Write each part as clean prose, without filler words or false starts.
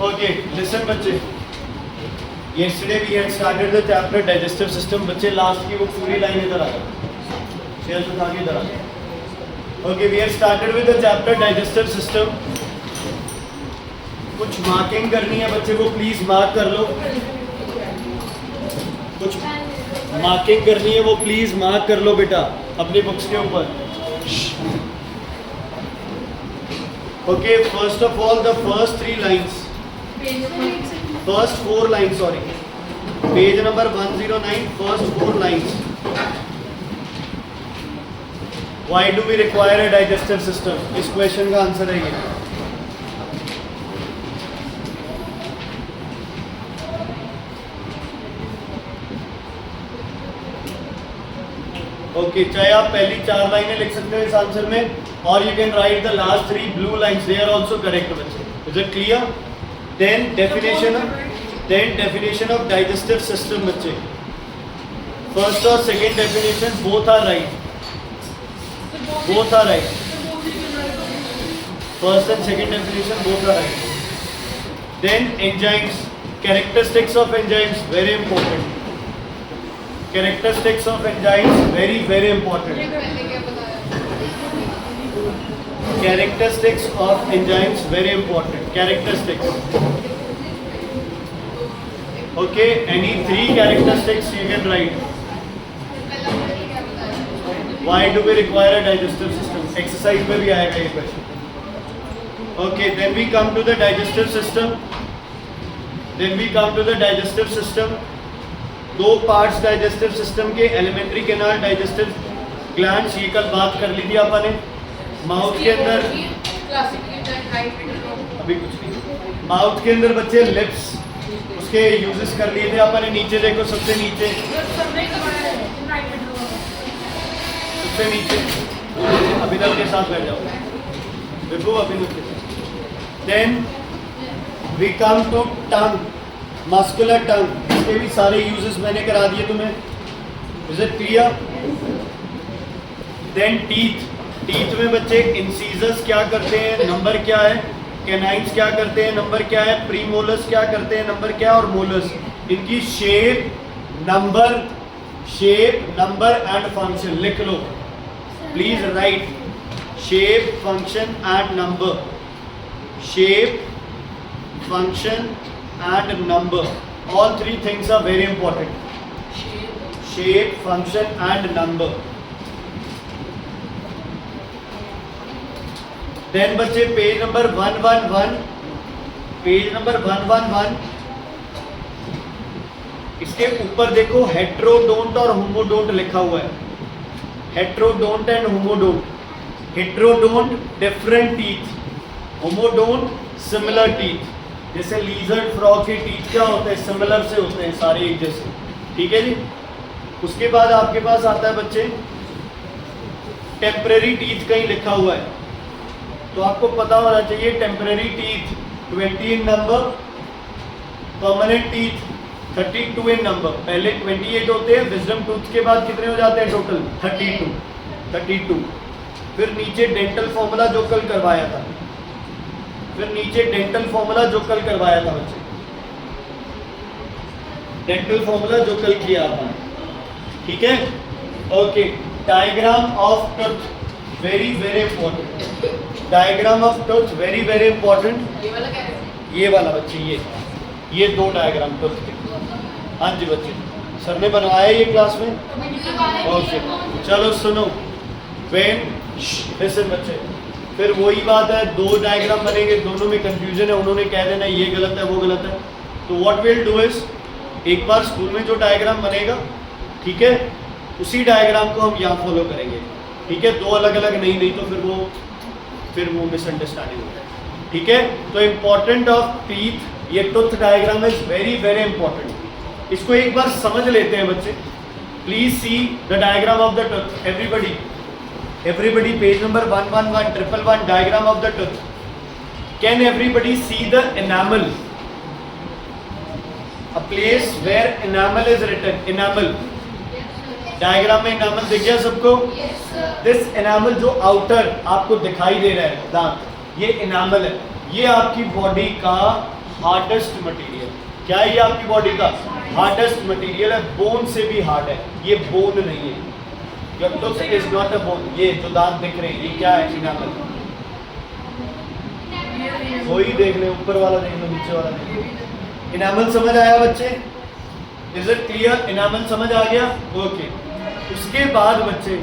Okay, listen बच्चे. Yesterday we had started the chapter digestive system. बच्चे last की वो पूरी लाइन इधर आ गई. शेयर उठा के इधर आ गई. Okay, we had started with the chapter digestive system. कुछ मार्किंग करनी है बच्चे को, प्लीज मार्क कर लो. कुछ मार्किंग करनी है वो प्लीज मार्क कर लो बेटा अपनी बुक्स के ऊपर. Okay, first of all the first 3 lines. First 4 lines, sorry. Page number 109, first 4 lines. Why do we require a digestive system? इस क्वेश्चन का आंसर है ये. ओके, चाहे आप पहली 4 लाइनें लिख सकते हो इस आंसर में, और you can write the last 3 blue lines, they are also correct बच्चे. Is it clear? Then definition of digestive system बच्चे. फर्स्ट और second definition both are right. First and second definition both are right. Then enzymes, characteristics of enzymes, very important. Characteristics of enzymes, very important. Characteristics of enzymes, very important. Characteristics. Okay, any 3 characteristics you can write. Why do we require a digestive system? Exercise में भी आएगा ये question. Okay, then we come to the digestive system. 2 parts digestive system के, alimentary canal, digestive glands, ये कल बात कर ली थी आपने. माउथ के अंदर अभी कुछ नहीं. माउथ के अंदर बच्चे लिप्स, उसके यूजेस कर लिए थे आपने. नीचे देखो, सबसे नीचे अभिनव के साथ बैठ जाओ. देखो अभिनव के साथ. Then we come to tongue, muscular tongue. इसके भी सारे यूजेस मैंने करा दिए तुम्हें. Is it clear? Then teeth में बच्चे इंसीजर्स क्या करते हैं, नंबर क्या है. कैनाइन्स क्या करते हैं, नंबर क्या है. प्रीमोलर्स क्या करते हैं, नंबर क्या है. और मोलर्स, इनकी शेप, नंबर एंड फंक्शन लिख लो. Please write shape, function and number. Shape, function and number. All 3 things are very important. Shape, function and number. Then बच्चे पेज नंबर 111, इसके ऊपर देखो हेट्रोडोंट और होमोडोंट लिखा हुआ है. Heterodont and homodont. Heterodont different teeth, homodont similar teeth. जैसे lizard frog के टीथ क्या होते हैं, सिमिलर से होते हैं, सारे एक जैसे. ठीक है जी. उसके बाद आपके पास आता है बच्चे टेम्परेरी टीथ, कहीं लिखा हुआ है तो आपको पता होना चाहिए. टेम्परेरी टीथ 20 इन नंबर, परमानेंट टीथ 32 इन नंबर. पहले 28 होते हैं, विजडम टूथ के बाद कितने हो जाते हैं टोटल? 32. फिर नीचे डेंटल फॉर्मूला जो कल करवाया था, बच्चे. डेंटल फॉर्मूला जो कल किया आपने. ठीक है. Okay, diagram of tooth, very important. Diagram of tooth very important. ये वाला बच्चे, ये 2 डायग्राम टूथ के. हाँ जी बच्चे, सर ने बनवाया ये क्लास में. ओके, चलो सुनो. लिसन बच्चे, फिर वही बात है, 2 डायग्राम बनेंगे, दोनों में कंफ्यूजन है. उन्होंने कह देना ये गलत है, वो गलत है. तो व्हाट विल डू इज, एक बार स्कूल में जो डायग्राम बनेगा, ठीक है, उसी डायग्राम को हम यहाँ फॉलो करेंगे. ठीक है. 2 अलग नहीं तो फिर वो मिसअंडरस्टैंडिंग हो जाए. ठीक है. तो इम्पोर्टेंट ऑफ टीथ, ये tooth diagram is very important. इसको एक बार समझ लेते हैं बच्चे. Please see the diagram of the tooth. Everybody, page number 111, diagram of the tooth. Can everybody see the enamel? A place where enamel is written. Enamel. Diagram में enamel दिख गया सबको? दिस एनामल जो आउटर आपको दिखाई दे रहा है दांत, ये एनामल है. ये आपकी बॉडी का हार्डेस्ट मटेरियल। क्या है ये आपकी बॉडी का हार्डेस्ट मटेरियल है, बोन से भी हार्ड है, ये बोन नहीं है। Your tooth is not a bone। ये जो दांत दिख रहे हैं ये क्या है, इनामल। वही देख ले, ऊपर वाला देख लो, नीचे वाला देख लो। इनामल समझ आया बच्चे? Is it clear? इनामल समझ आ गया? ओके। उसके बाद बच्चे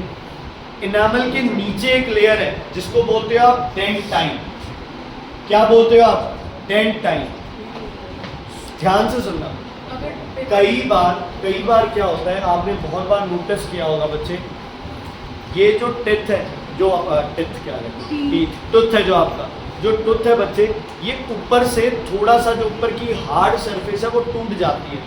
इनामल के नीचे एक लेयर है जिसको बोलते हो आप डेंटाइन। क्या बोलते हो आप? डेंटाइन। ध्यान से सुनना। कई बार क्या होता है, आपने बहुत बार नोटिस किया होगा बच्चे, ये जो टिथ है, जो टिथ क्या है, टूथ है, जो आपका जो टूथ है बच्चे, ये ऊपर से थोड़ा सा जो ऊपर की हार्ड सरफेस है वो टूट जाती है।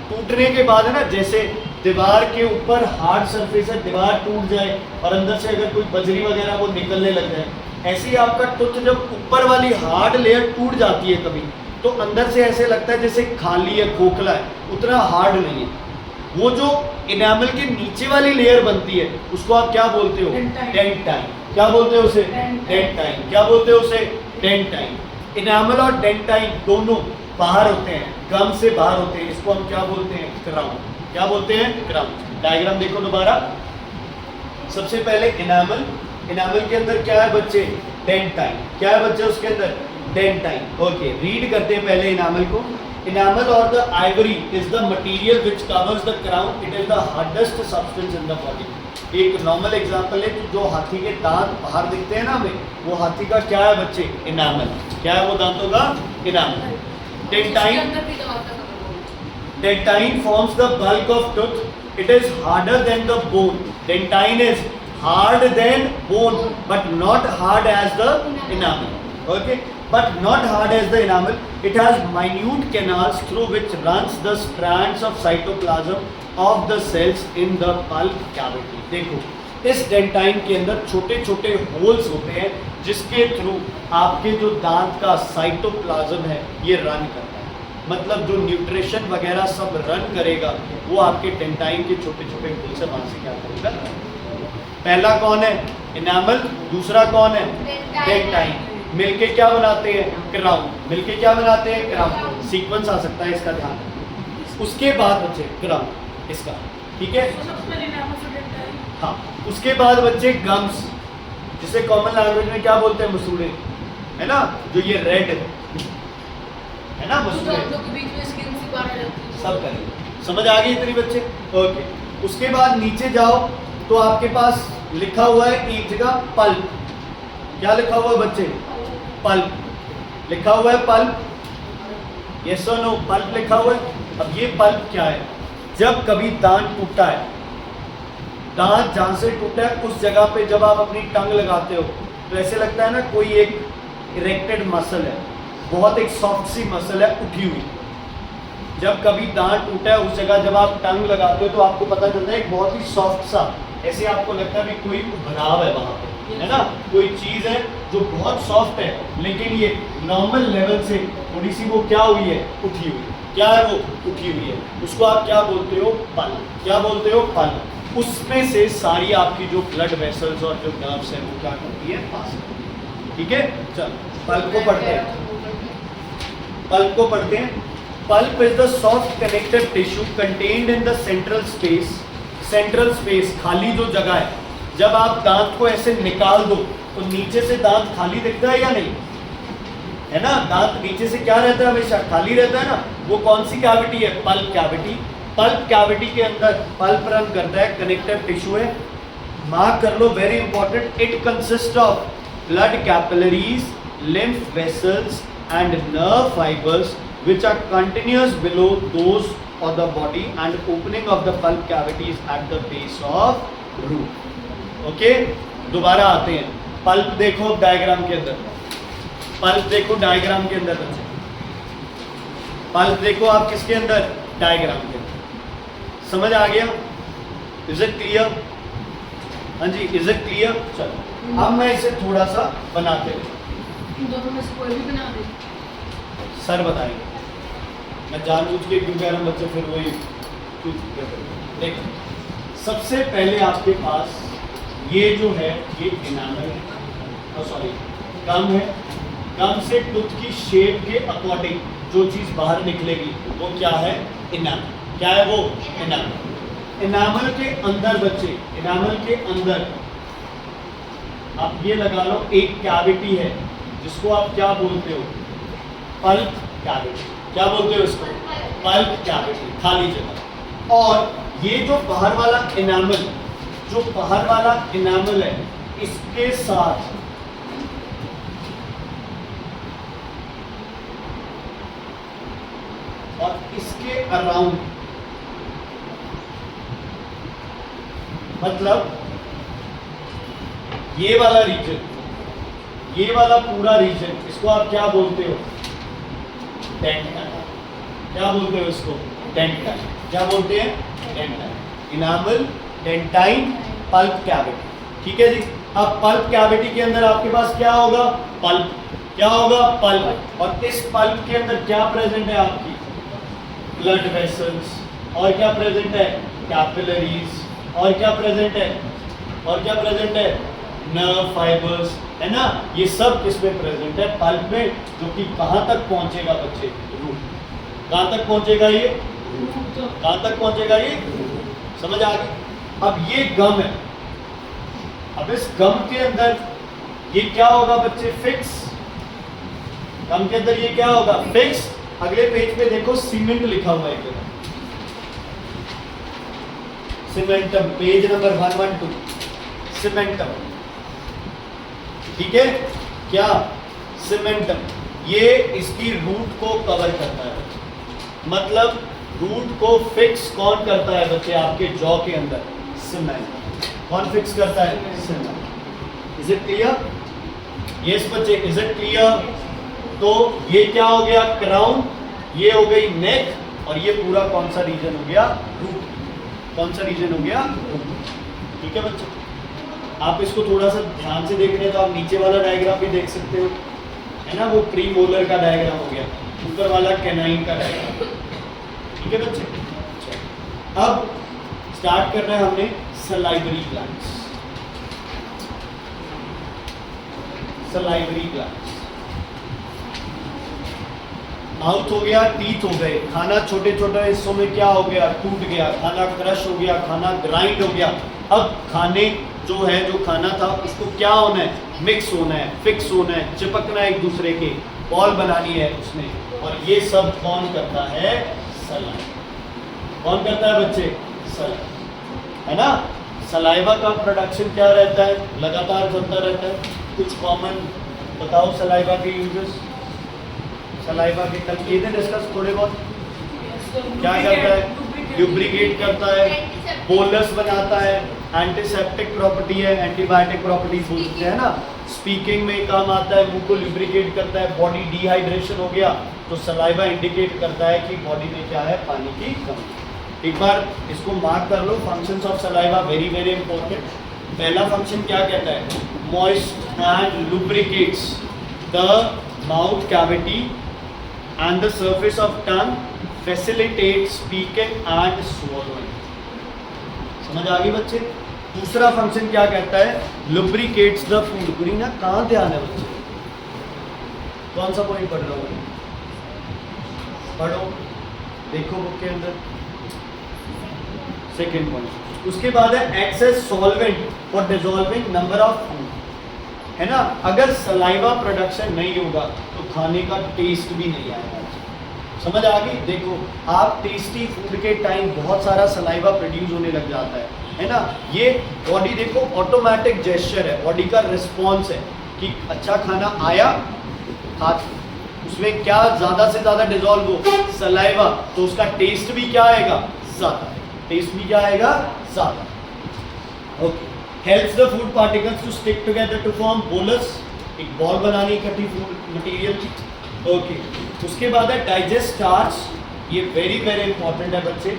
टूटने के बाद है ना, जैसे दीवार के ऊपर हार्ड सरफेस है, दीवार टूट जाए और अंदर से अगर कोई बजरी वगैरह वो निकलने लग जाए, ऐसे ही आपका टूथ जब ऊपर वाली हार्ड लेयर टूट जाती है कभी, तो अंदर से ऐसे लगता है जैसे खाली है, खोखला है, उतना हार्ड नहीं है। वो जो इनामल के नीचे वाली लेयर बनती है उसको आप क्या बोलते हो? डेंटाइन। क्या बोलते हो उसे? डेंटाइन। क्या बोलते हो उसे? डेंटाइन। इनामल और डेंटाइन दोनों बाहर होते हैं, गम से बाहर होते हैं, इसको हम क्या बोलते हैं? क्राउन। क्या बोलते हैं? क्राउन। डायग्राम देखो दोबारा। सबसे पहले इनामल, इनामल के अंदर क्या है बच्चे? डेंटाइन। क्या है बच्चे उसके अंदर? डेंटाइन। ओके, रीड करते हैं पहले इनामल को। Enamel or the ivory is the material which covers the crown. It is the hardest substance in the body. एक नॉर्मल एग्जांपल है, जो हाथी के दांत बाहर दिखते हैं ना हमें, वो हाथी का क्या है बच्चे? इनामल। क्या है वो दांतों का? Enamel. Dentine forms the bulk of tooth. It is harder than the bone. Dentine is hard than bone, but not hard as the enamel. Okay, but not hard as the enamel. It has minute canals through which runs the strands of cytoplasm of the cells in the pulp cavity. देखो, इस dentine के अंदर छोटे छोटे holes होते हैं जिसके through आपके जो दांत का साइटोप्लाज्म है ये रन करता है। मतलब जो न्यूट्रिशन वगैरह सब रन करेगा वो आपके डेंटाइन के छोटे छोटे होल से वहां से क्या करेगा? पहला कौन है? इनामल। दूसरा कौन है? डेंटाइन। मिलके क्या बनाते हैं? क्राउन। मिलके क्या बनाते हैं? क्राउन। सीक्वेंस आ सकता है इसका, ध्यान। उसके बाद बच्चे क्राउन इसका, ठीक है? हाँ, उसके बाद बच्चे गम्स, जिसे कॉमन लैंग्वेज में क्या बोलते हैं? मसूड़े, है ना? जो ये रेड है ना, मसूड़े सब करेंगे। समझ आ गई इतनी बच्चे? ओके। उसके बाद नीचे जाओ तो आपके पास लिखा हुआ है एक जगह पल्प। क्या लिखा हुआ है बच्चे? पल्प लिखा हुआ है। पल्प, यस और नो? पल्प लिखा हुआ है। अब ये पल्प क्या है? जब कभी दांत टूटा है, दांत जहां से टूटा है उस जगह पे जब आप अपनी टंग लगाते हो तो ऐसे लगता है ना कोई एक इरेक्टेड मसल है, बहुत एक सॉफ्ट सी मसल है उठी हुई। जब कभी दांत टूटा है उस जगह जब आप टंग लगाते हो तो आपको पता चलता है एक बहुत ही सॉफ्ट सा, ऐसे आपको लगता है कि कोई उभराव है वहां पे, है ना? कोई चीज है जो बहुत सॉफ्ट है लेकिन ये नॉर्मल लेवल से थोड़ी सी वो क्या हुई है? उठी हुई। क्या है वो? उठी हुई है। उसको आप क्या बोलते हो? पल्प। क्या बोलते हो? पल्प। उसमें से सारी आपकी जो ब्लड वेसल्स और जो नर्व्स हैं वो क्या करती है? पास करती है। ठीक है, चलो पल्प को पढ़ते हैं। पल्प को पढ़ते हैं। Pulp is the soft connective tissue contained in the central space. Central space, खाली जो जगह है, जब आप दांत को ऐसे निकाल दो तो नीचे से दांत खाली दिखता है या नहीं? है ना? दांत नीचे से क्या रहता है? हमेशा खाली रहता है ना? वो कौन सी कैविटी है? Pulp cavity. पल्प कैविटी के अंदर पल्प रन करता है, कनेक्टिव टिश्यू है। मार्क कर लो, very important. It consist of blood capillaries, lymph vessels and nerve fibers which are continuous below those of the body and opening of the pulp cavities at the base of root. Okay? दोबारा आते हैं। Pulp देखो diagram के अंदर, pulp देखो diagram के अंदर बच्चे, पल्प देखो आप किसके अंदर? डायग्राम के अंदर। समझ आ गया? Is it clear? हाँ जी, इज इट क्लियर? चलो अब मैं इसे थोड़ा सा बनाते हैं। दोनों में से कोई भी बना दे। सर बताएंगे, मैं जानबूझ के क्यों कह रहा हूँ बच्चे, फिर वही देखो। सबसे पहले आपके पास ये जो है ये इनामल है, सॉरी गम है, गम से टूथ की शेप के अकॉर्डिंग जो चीज बाहर निकलेगी वो क्या है? इनामल। क्या है वो? इनामल। इनामल के अंदर बच्चे, इनामल के अंदर आप ये लगा लो एक कैविटी है जिसको आप क्या बोलते हो? Pulp cavity. क्या बोलते हो इसको? पल्प कैविटी, खाली जगह। और ये जो बाहर वाला इनामल, जो बाहर वाला इनामल है, इसके साथ और इसके अराउंड, मतलब ये वाला रीजन, ये वाला पूरा रीजन, इसको आप क्या बोलते हो? डेंटाइन। क्या बोलते हो इसको? डेंटाइन। क्या बोलते हैं? Dentine. Enamel, dentine, pulp cavity. ठीक है जी। अब पल्प कैविटी के अंदर आपके पास क्या होगा? पल्प। क्या होगा? पल्प। और इस पल्प के अंदर क्या प्रेजेंट है आपकी? Blood vessels. और क्या प्रेजेंट है? कैपिलरीज। और क्या प्रेजेंट है? और क्या प्रेजेंट है? नर्व फाइबर्स, है ना। ये सब किसमें प्रेजेंट है? पल्प में, जो कि कहां तक पहुंचेगा बच्चे? रूट। कहां तक पहुंचेगा ये? कहां तक पहुंचेगा ये? समझ आ गई? अब ये गम है। अब इस गम के अंदर ये क्या होगा बच्चे? फिक्स। गम के अंदर ये क्या होगा? फिक्स। अगले पेज पे देखो सीमेंट लिखा हुआ है, सीमेंटम, पेज नंबर 112, सीमेंटम। ठीक है क्या? सीमेंटम। ये इसकी रूट को कवर करता है, मतलब रूट को फिक्स कौन करता है बच्चे? आपके जॉ के अंदर सीमेंट। कौन फिक्स करता है? Cement. Is it clear? Yes बच्चे, इज इट क्लियर? तो ये क्या हो गया? क्राउन। ये हो गई नेक। और ये पूरा कौन सा रीजन हो गया? रूट। कौन सा रीजन हो गया? रूट। ठीक है बच्चे, आप इसको थोड़ा सा ध्यान से देख रहे हैं तो आप नीचे वाला डायग्राम भी देख सकते हो, है ना। वो प्री मोलर का डायग्राम हो गया, ऊपर वाला कैनाइन का डायग्राम। ठीक है बच्चे। अब स्टार्ट करना है हमने salivary glands. Salivary glands, mouth हो गया, टीथ हो गए। खाना छोटे छोटे हिस्सों में क्या हो गया? टूट गया। खाना क्रश हो गया, खाना ग्राइंड हो गया। अब खाने जो है, जो खाना था उसको क्या होना है? मिक्स होना है, फिक्स होना है, चिपकना है एक दूसरे के, बॉल बनानी है उसमें। और ये सब कौन करता है? सलाइवा। कौन करता है बच्चे? सलाइवा, है ना। सलाइवा का प्रोडक्शन क्या रहता है? लगातार चलता रहता है। कुछ कॉमन बताओ सलाइवा के यूजेस। सलाइवा के कल किए थे डिस्कस थोड़े बहुत। क्या करता है? ल्यूब्रिकेट करता है, बोलस बनाता है, एंटीसेप्टिक प्रॉपर्टी है, एंटीबायोटिक प्रॉपर्टीज बोलते हैं ना। स्पीकिंग में काम आता है, मुंह को ल्यूब्रिकेट करता है। बॉडी डिहाइड्रेशन हो गया तो सलाइवा इंडिकेट करता है कि बॉडी में क्या है? पानी की कमी। एक बार इसको मार्क कर लो, functions of saliva very very important. पहला फंक्शन क्या कहता है? Moist and lubricates the mouth cavity and the surface of tongue, facilitates speaking and swallowing। समझ आ गई बच्चे? दूसरा फंक्शन क्या कहता है? lubricates the food। पूरी ना कहाँ ध्यान है बच्चे? कौन सा पॉइंट पढ़ रहा हूँ? पढ़ो, देखो बुक के अंदर सेकेंड पॉइंट। उसके बाद है excess solvent for dissolving number of food, है ना। अगर सलाइवा प्रोडक्शन नहीं होगा तो खाने का टेस्ट भी नहीं आएगा। समझ आ गई? देखो आप टेस्टी फूड के टाइम बहुत सारा सलाइवा प्रोड्यूस होने लग जाता है ना। ये बॉडी देखो ऑटोमेटिक जेस्चर है, बॉडी का रिस्पॉन्स है कि अच्छा खाना आया, उसमें क्या ज़्यादा से ज़्यादा डिजॉल्व हो? सलाइवा। तो उसका टेस्ट भी क्या आएगा? ज़्यादा। टेस्ट भी क्या आएगा? ज़्यादा। Okay. Helps the food particles to stick together to form bolus. एक बॉल बनानी इकट्ठी फूड मटेरियल की। ओके। उसके बाद है डाइजेस्ट स्टार्च। ये वेरी वेरी इंपॉर्टेंट है बच्चे।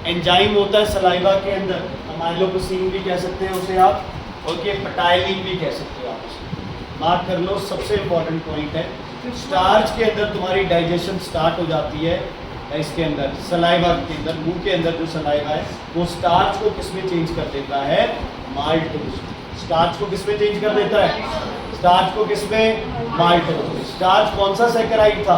एंजाइम होता है सलाइवा के अंदर, अमाइलोपेसिन भी कह सकते हैं उसे आप, ओके, पेटाइलिन भी कह सकते हो आप उसे। मार्क कर लो, सबसे इंपॉर्टेंट पॉइंट है। स्टार्च के अंदर तुम्हारी डाइजेशन स्टार्ट हो जाती है। इसके अंदर सलाइवा के अंदर, मुंह के अंदर जो सलाइवा है वो स्टार्च को किस में चेंज कर देता है? माल्टोज। स्टार्च को किस में चेंज कर देता है? स्टार्च को किसमें? माल्टोज में। स्टार्च कौन सा सैकराइड था?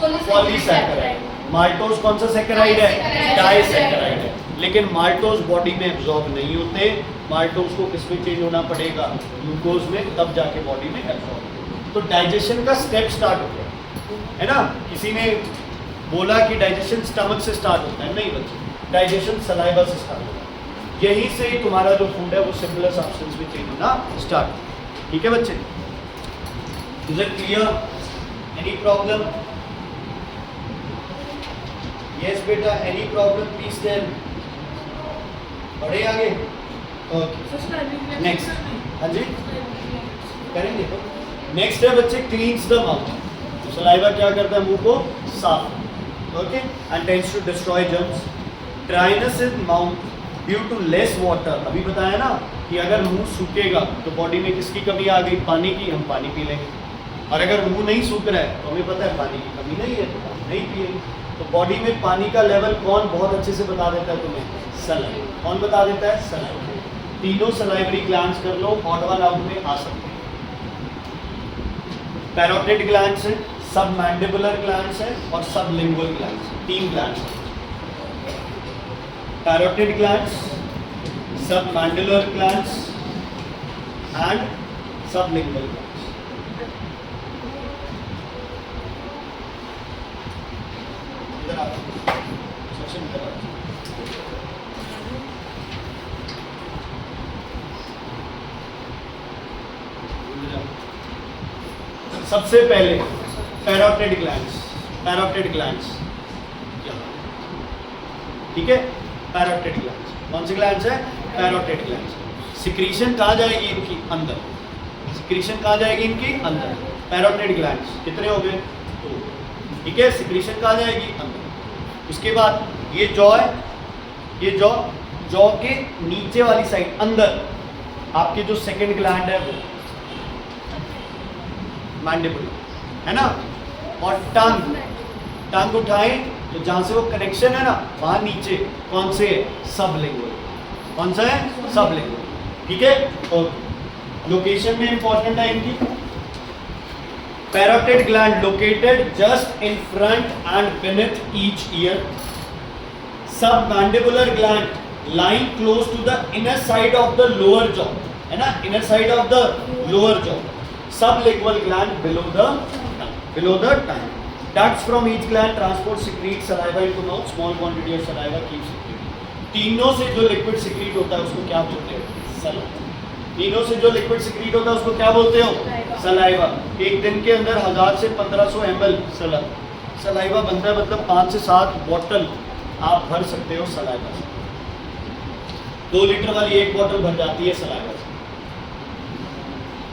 पॉलीसैकराइड। माल्टोज कौन सा सैकराइड है? डाइसैकराइड है। लेकिन माल्टोज बॉडी में एब्जॉर्ब नहीं होते, माल्टोज को किसमें चेंज होना पड़ेगा? ग्लूकोज में, तब जाके बॉडी में एब्जॉर्ब। तो डाइजेशन का स्टेप स्टार्ट हो गया, है ना? किसी ने बोला कि डाइजेशन स्टमक से स्टार्ट होता है, नहीं बच्चे, डाइजेशन सलाइवा से स्टार्ट होता है। यहीं से ही तुम्हारा जो फूड है वो सिमिलर सब्सटेंस में चेंज होना स्टार्ट। ठीक है बच्चे? Is it clear? Any problem? Yes बेटा, एनी प्रॉब्लम प्लीज टेल। बढ़े आगे? Okay, next. हाँ जी, करेंगे तो। नेक्स्ट है बच्चे, क्लीन्स द माउथ। सलाइवा क्या करता है? मुंह को साफ। Okay, and tends to destroy germs. Dryness in mouth due to less water. अभी बताया ना कि अगर मुंह सूखेगा तो बॉडी में किसकी कमी आ गई? पानी की। हम पानी पी लेंगे। और अगर मुंह नहीं सूख रहा है तो हमें पता है पानी की कमी नहीं है, तो हम नहीं पिएंगे। तो बॉडी में पानी का लेवल कौन बहुत अच्छे से बता देता है तुम्हें? सलाइवा। कौन बता देता है? सलाइवा। तीनों सलाइवरी ग्लैंड्स कर लो, ऑड वन आउट में आ सकते हैं। पैरोटिड ग्लैंड्स है, सब मैंडिबुलर ग्लैंड्स है और सब लिंगुअल ग्लैंड्स है। 3 ग्लैंड्स हैं। पैरोटिड ग्लैंड्स, सब मैंडिबुलर ग्लैंड्स एंड सब लिंगुअल ग्लैंड्स। इधर आओ, सेक्शन इधर आओ। सबसे पहले पैरोटिड ग्लैंड्स। पैरोटिड ग्लैंड्स, ठीक है? पैरोटिड ग्लैंड्स कौन सी ग्लैंड्स है? Parotid glands. सिक्रीशन कहाँ जाएगी इनकी? अंदर। सिक्रीशन कहाँ जाएगी इनकी? अंदर। पैरोटिड ग्लैंड्स कितने हो गए? 2। ठीक है, सिक्रीशन कहाँ जाएगी? अंदर। उसके बाद ये जॉ है, ये जॉ, जॉ के नीचे वाली साइड अंदर आपके जो सेकंड ग्लैंड है वो मैंडिबुलर, है ना? और टंग, टंग उठाएं तो जहां से वो कनेक्शन है ना वहां नीचे कौन से? सबलिंगुअल। कौन सा है? सबलिंगुअल। ठीक है? और लोकेशन में इंपॉर्टेंट है इनकी। Parotid gland located just in front and beneath each ear. Submandibular gland lying close to the inner side of the lower jaw, है ना? inner side of the lower jaw. Sublingual gland below the tongue. Ducts from each gland transport secrete saliva into mouth. Small quantity of saliva keeps secreting. तीनों से जो liquid secrete होता है उसको क्या बोलते हो? सलाइवा। तीनों से जो लिक्विड सिक्रीट होता है उसको क्या बोलते हो? सलाइवा। एक दिन के अंदर 1000 से 1500 ml सलाइवा बनता है, मतलब 5 से 7 बॉटल आप भर सकते हो सलाइवा से। 2 लीटर वाली एक बॉटल भर जाती है सलाइवा से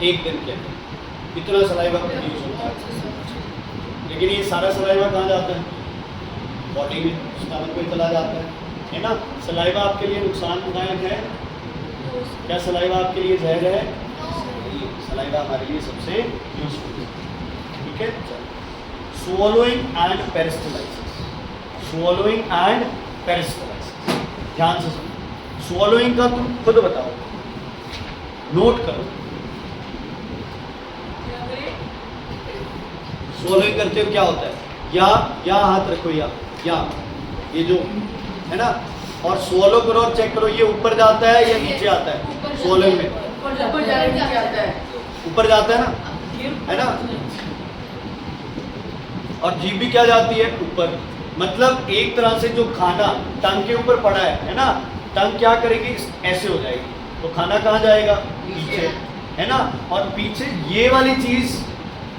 एक दिन के अंदर। इतना सलाइवा प्रोड्यूस होता है। लेकिन ये सारा सलाइवा कहाँ जाता है? बॉडी में, स्टमक में चला जाता है ना? सलाइवा आपके लिए नुकसानदायक है क्या? सलाइवा आपके लिए जहर है? सलाइवा हमारे लिए सबसे यूजफुल है। ठीक है? Swallowing and peristalsis. Swallowing and peristalsis, ध्यान से सुनो। स्वॉलोइंग का तुम खुद बताओ, नोट करो। स्वॉलोइंग करते हो क्या होता है? या हाथ रखो, या ये जो है ना, और स्वॉलो करो और चेक करो ये ऊपर जाता है या नीचे आता है? स्वॉलोइंग में ऊपर जाता है ना, है ना? और जीभ भी क्या जाती है? ऊपर। मतलब एक तरह से जो खाना टंग के ऊपर पड़ा है ना, टंग क्या करेगी? ऐसे हो जाएगी, तो खाना कहाँ जाएगा? पीछे, है ना? और पीछे ये वाली चीज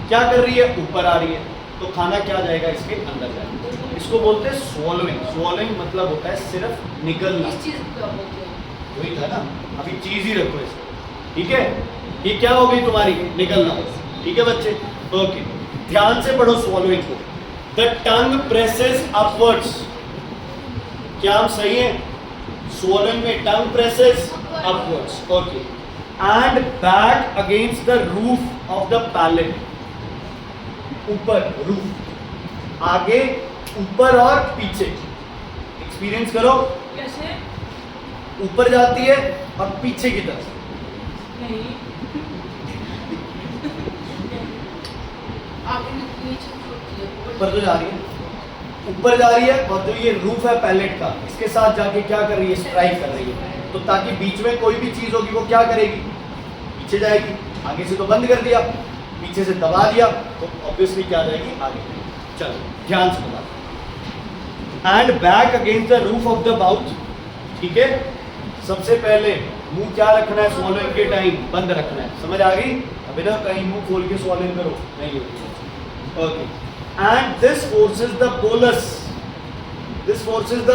क्या कर रही है? ऊपर आ रही है, तो खाना क्या जाएगा? इसके अंदर जाएगा। इसको बोलते हैं स्वॉलोइंग। स्वॉलोइंग मतलब होता है सिर्फ निगलना। वही था ना, अभी चीज ही रखो इसको। ठीक है? ये क्या हो गई तुम्हारी? निगलना। ठीक है बच्चे? ओके, ध्यान से पढ़ो स्वॉलोइंग को। The tongue presses upwards. क्या हम सही है? स्वॉलोइंग में tongue presses upwards, okay, and back against the roof of the palate. ऊपर, रूफ, आगे, ऊपर और पीछे। एक्सपीरियंस करो। कैसे? ऊपर जाती है और पीछे की तरफ। नहीं। आगे नीचे होती है ऊपर तो जा रही है, ऊपर जा रही है, और जो ये रूफ है पैलेट का, इसके साथ जाके क्या कर रही है, स्ट्राइक कर रही है। तो ताकि बीच में कोई भी चीज होगी वो क्या करेगी, पीछे जाएगी। आगे से तो बंद कर दिया, पीछे से दबा दिया तो ऑब्वियसली क्या जाएगी, आगे। चलो ध्यान से बता, and back against the roof of the mouth. ठीक है, सबसे पहले मुंह क्या रखना है, स्वॉलोइंग के टाइम बंद रखना है। समझ आ गई? अभी ना कहीं मुंह खोल के स्वॉलोइंग करो, नहीं होगी। Okay, and this forces the bolus, this forces the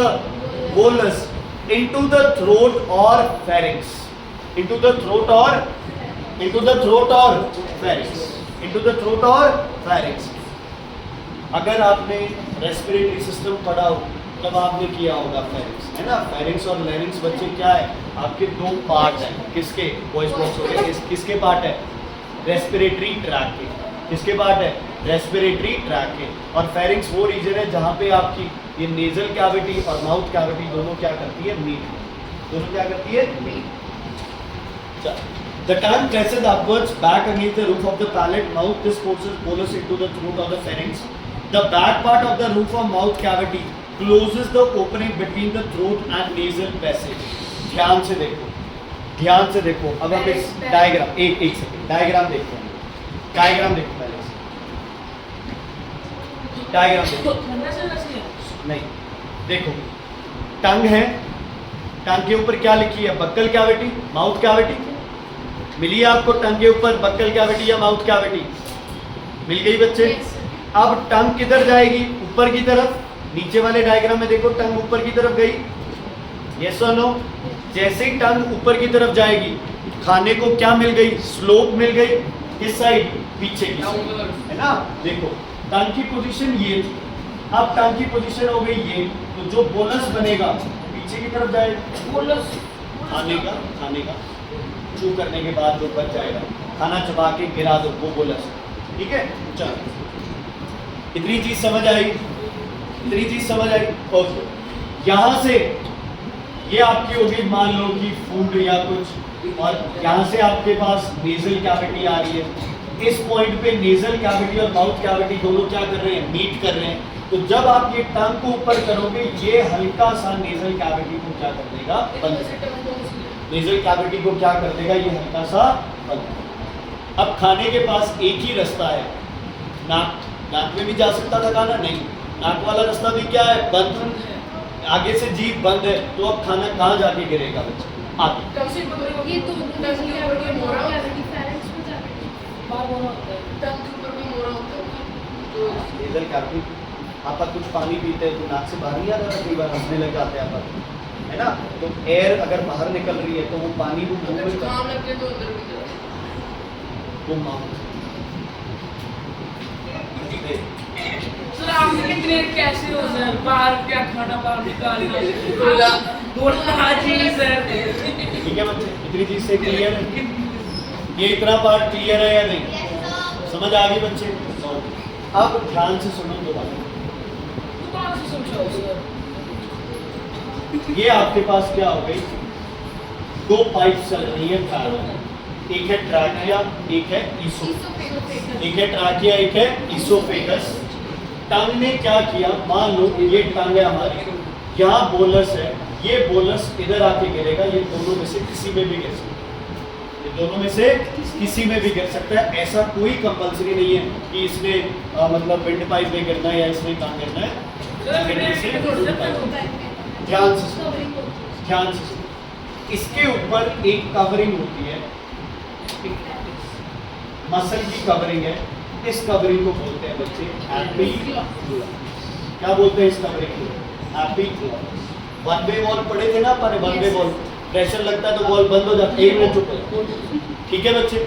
bolus into the throat or pharynx, into the throat or pharynx, into the throat or pharynx। अगर आपने रेस्पिरेटरी सिस्टम पढ़ा हो तब आपने किया होगा फेरिंक्स, है ना। फेरिंक्स और लैरिंक्स बच्चे क्या है, आपके दो पार्ट हैं। किसके, वॉइस बॉक्स हो गए, किसके पार्ट है, रेस्पिरेटरी ट्रैक के। किसके पार्ट है, रेस्पिरेटरी ट्रैक के। और फेरिंक्स वो रीजन है जहाँ पे आपकी ये नेजल कैविटी और माउथ कैविटी दोनों क्या करती है, मीट, दोनों क्या करती है, meet. The tongue presses upwards back against the roof of the palate, mouth. This forces bolus into the throat or the pharynx. The back part of the roof of mouth cavity closes the opening between the throat and nasal passage. ध्यान से देखो, ध्यान से देखो। अब हम इस diagram, एक सेकंड डायग्राम देखते हैं। डायग्राम देखो पहले से, डायग्राम देखो। नहीं, देखो टंग है, टंग के ऊपर क्या लिखी है, बक्कल कैविटी, माउथ कैविटी। मिली है आपको टंग के ऊपर बक्कल कैविटी या माउथ कैविटी, मिल गई बच्चे। अब टंग किधर जाएगी, ऊपर की तरफ। नीचे वाले डायग्राम में देखो टंग ऊपर की तरफ गई, यस और नो। जैसे ही टंग ऊपर की तरफ जाएगी, खाने को क्या मिल गई, स्लोप मिल गई। किस साइड, पीछे की साइड, है ना। देखो टंग की पोजीशन ये थी, अब टंग की पोजीशन हो गई ये, तो जो बोलस बनेगा पीछे की तरफ जाएगा। बोलस खाने का चू करने के बाद जो बच जाएगा, खाना चबा के गिरा दो, वो बोलस। ठीक है, चलो इतनी चीज समझ आई, इतनी चीज समझ आई। ओके, यहाँ से ये आपकी होगी मान लो कि फूड या कुछ, और यहाँ से आपके पास नेजल कैविटी आ रही है। इस पॉइंट पे नेजल कैविटी और माउथ कैविटी दोनों क्या कर रहे हैं, मीट कर रहे हैं। तो जब आप ये टंग को ऊपर करोगे, ये हल्का सा नेजल कैविटी को क्या कर देगा, बंद। नेजल कैविटी को क्या कर देगा, ये हल्का सा बंद। अब खाने के पास एक ही रास्ता है, नाक। नाक में भी जा सकता था खाना, नहीं, नाक वाला रास्ता भी क्या है, बंद। आगे से जीभ बंद है, तो अब खाना कहाँ जाके गिरेगा बच्चे, आगे। ये तो नेजल कैविटी मोरा कैविटी फेरिंक्स में जाके बाहर मोरा होता है, टंग के ऊपर भी मोरा होता है। तो नेजल कैविटी, आप कुछ पानी पीते हैं तो नाक से बाहर नहीं आ जाता, कई बार हंसने लग जाते हैं आप, है ना। तो एयर अगर बाहर निकल रही है तो वो पानी को मुंह में काम लगे तो अंदर भी जाए, वो माउथ। सर आप कितने कैसे हो सर, बाहर क्या खाना बाहर निकालना बोला। हाँ जी सर। ठीक है बच्चे, इतनी चीज से क्लियर है, ये इतना पार्ट क्लियर है या नहीं, समझ आ गई बच्चे। अब ध्यान से सुनो दोबारा, दोबारा से समझाओ सर। ये आपके पास क्या हो गई, दो पाइप चल रही है पैरेलल, एक है ट्रैकिया, एक है ईसोफेगस। एक है ट्रैकिया, एक है ईसोफेगस। टंग ने क्या किया, मान लो ये टंग है हमारी, यहाँ बोलस है, ये बोलस इधर आके गिरेगा, ये दोनों में से किसी में भी गिर सकता है, ये दोनों में से किसी में भी गिर सकता है। ऐसा कोई कंपलसरी नहीं है कि इसने मतलब विंड पाइप में गिरना है या इसने कहाँ गिरना है। ध्यान से इसके ऊपर एक कवरिंग होती है, मसल की कवरिंग है। इस कवरिंग को बोलते हैं बच्चे एपिग्लॉटिस। क्या बोलते हैं इस कवरिंग को, एपिग्लॉटिस। वन वे वॉल पढ़े थे ना पर, वन वे वॉल प्रेशर लगता है तो वॉल बंद हो जाता है, एक मिनट चुप। ठीक है बच्चे,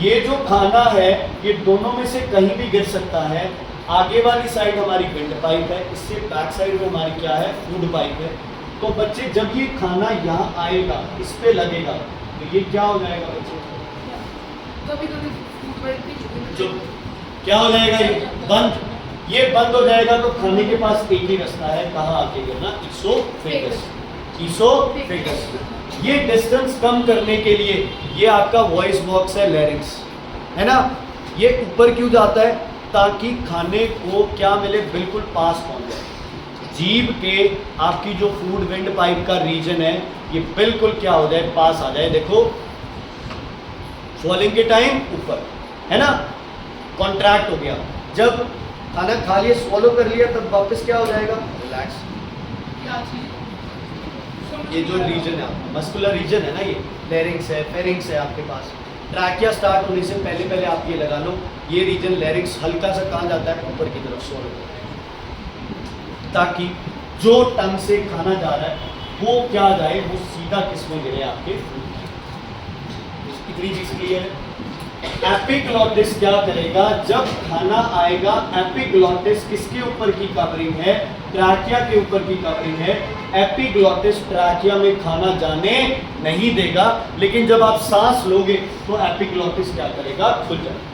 ये जो खाना है ये दोनों में से कहीं भी गिर सकता है। आगे वाली साइड हमारी विंड पाइप है, इससे बैक साइड में हमारी क्या है, फूड पाइप है। तो बच्चे जब ये खाना यहाँ आएगा, इस पे लगेगा, तो ये क्या हो जाएगा बच्चे, कभी-कभी फूड पाइप भी जो क्या हो जाएगा, ये बंद। ये बंद हो जाएगा तो खाने के पास एक ही रास्ता है, कहाँ आके गिरना, ईसोफेगस। ईसोफेगस। ये डिस्टेंस कम करने के लिए ये आपका वॉइस बॉक्स है, लैरिंक्स, है ना। ये ऊपर क्यों जाता है, ताकि खाने को क्या मिले, बिल्कुल पास पहुंच जाए। जीभ के आपकी जो फूड विंड पाइप का रीजन है ये बिल्कुल क्या हो जाए, पास आ जाए। देखो स्वॉलिंग के टाइम ऊपर है ना, कॉन्ट्रैक्ट हो गया। जब खाना खा लिया, स्वॉलो कर लिया, तब वापस क्या हो जाएगा, रिलैक्स। क्या चीज? ये जो रीजन है आपका मस्कुलर रीजन है ना, ये लैरिंग्स है, फेरिंग्स है आपके पास। ट्रैकिया स्टार्ट होने से पहले पहले आप ये लगा लो, ये रीजन लैरिंग्स हल्का सा कहाँ जाता है, ऊपर की तरफ स्वॉलो, ताकि जो टंग से खाना जा रहा है वो क्या जाए, वो सीधा किसमें गिरे, आपके फूड में। इतनी चीज क्लियर है। एपिग्लॉटिस क्या करेगा, जब खाना आएगा, एपिग्लॉटिस किसके ऊपर की कवरिंग है, ट्रैकिया के ऊपर की कवरिंग है। एपिग्लॉटिस ट्रैकिया में खाना जाने नहीं देगा, लेकिन जब आप सांस लोगे तो एपिग्लॉटिस क्या करेगा, खुल जाएगा।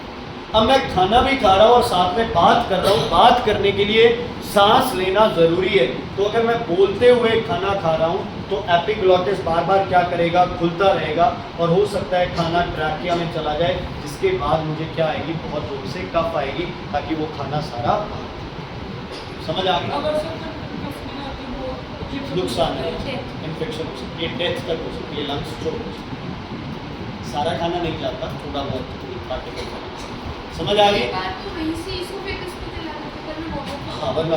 अब मैं खाना भी खा रहा हूँ और साथ में बात कर रहा हूँ, बात करने के लिए सांस लेना जरूरी है। तो अगर मैं बोलते हुए खाना खा रहा हूँ तो एपिग्लॉटिस बार बार क्या करेगा, खुलता रहेगा, और हो सकता है खाना ट्रैकिया में चला जाए, जिसके बाद मुझे क्या आएगी, बहुत जोर से कफ आएगी, ताकि वो खाना सारा समझ आ गया। अगर सब कफ में ना तो वो नुकसान है, इन्फेक्शन हो सकती है, डेथ तक हो सकती है, लंग्स चोक हो सकती है। सारा खाना नहीं जाता, थोड़ा बहुत पार्टिकल समझ आ गई। तो वहीं से इसको फिर किसको दिलाना था, पर मैं बहुत हाँ, वरना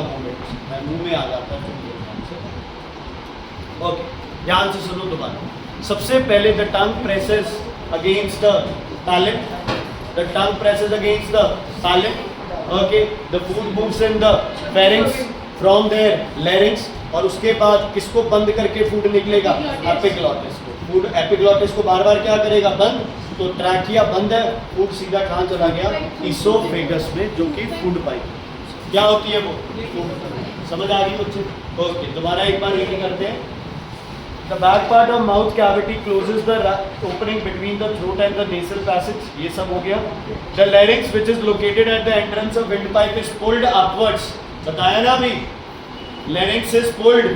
मुंह में आ जाता है। ओके, ध्यान से सुनो दोबारा। सबसे पहले the tongue presses against the palate, the tongue presses against the palate. Okay, the food moves in the pharynx from there larynx, और उसके बाद किसको बंद करके फूड निकलेगा, एपिग्लॉटिस को। फूड एपिग्लॉटिस को बार बार क्या करेगा, बंद। तो ट्रैकिया बंद है, फूड सीधा कहाँ चला गया, इसोफेगस में, जो कि फूड पाइप क्या होती है वो, समझ आ गई बच्चे। ओके, दोबारा एक बार रीडिंग करते हैं। The back part of mouth cavity closes the opening between the throat and the nasal passage, ये सब हो गया। The larynx which is located at the entrance of windpipe is pulled upwards, बताया ना अभी, larynx is pulled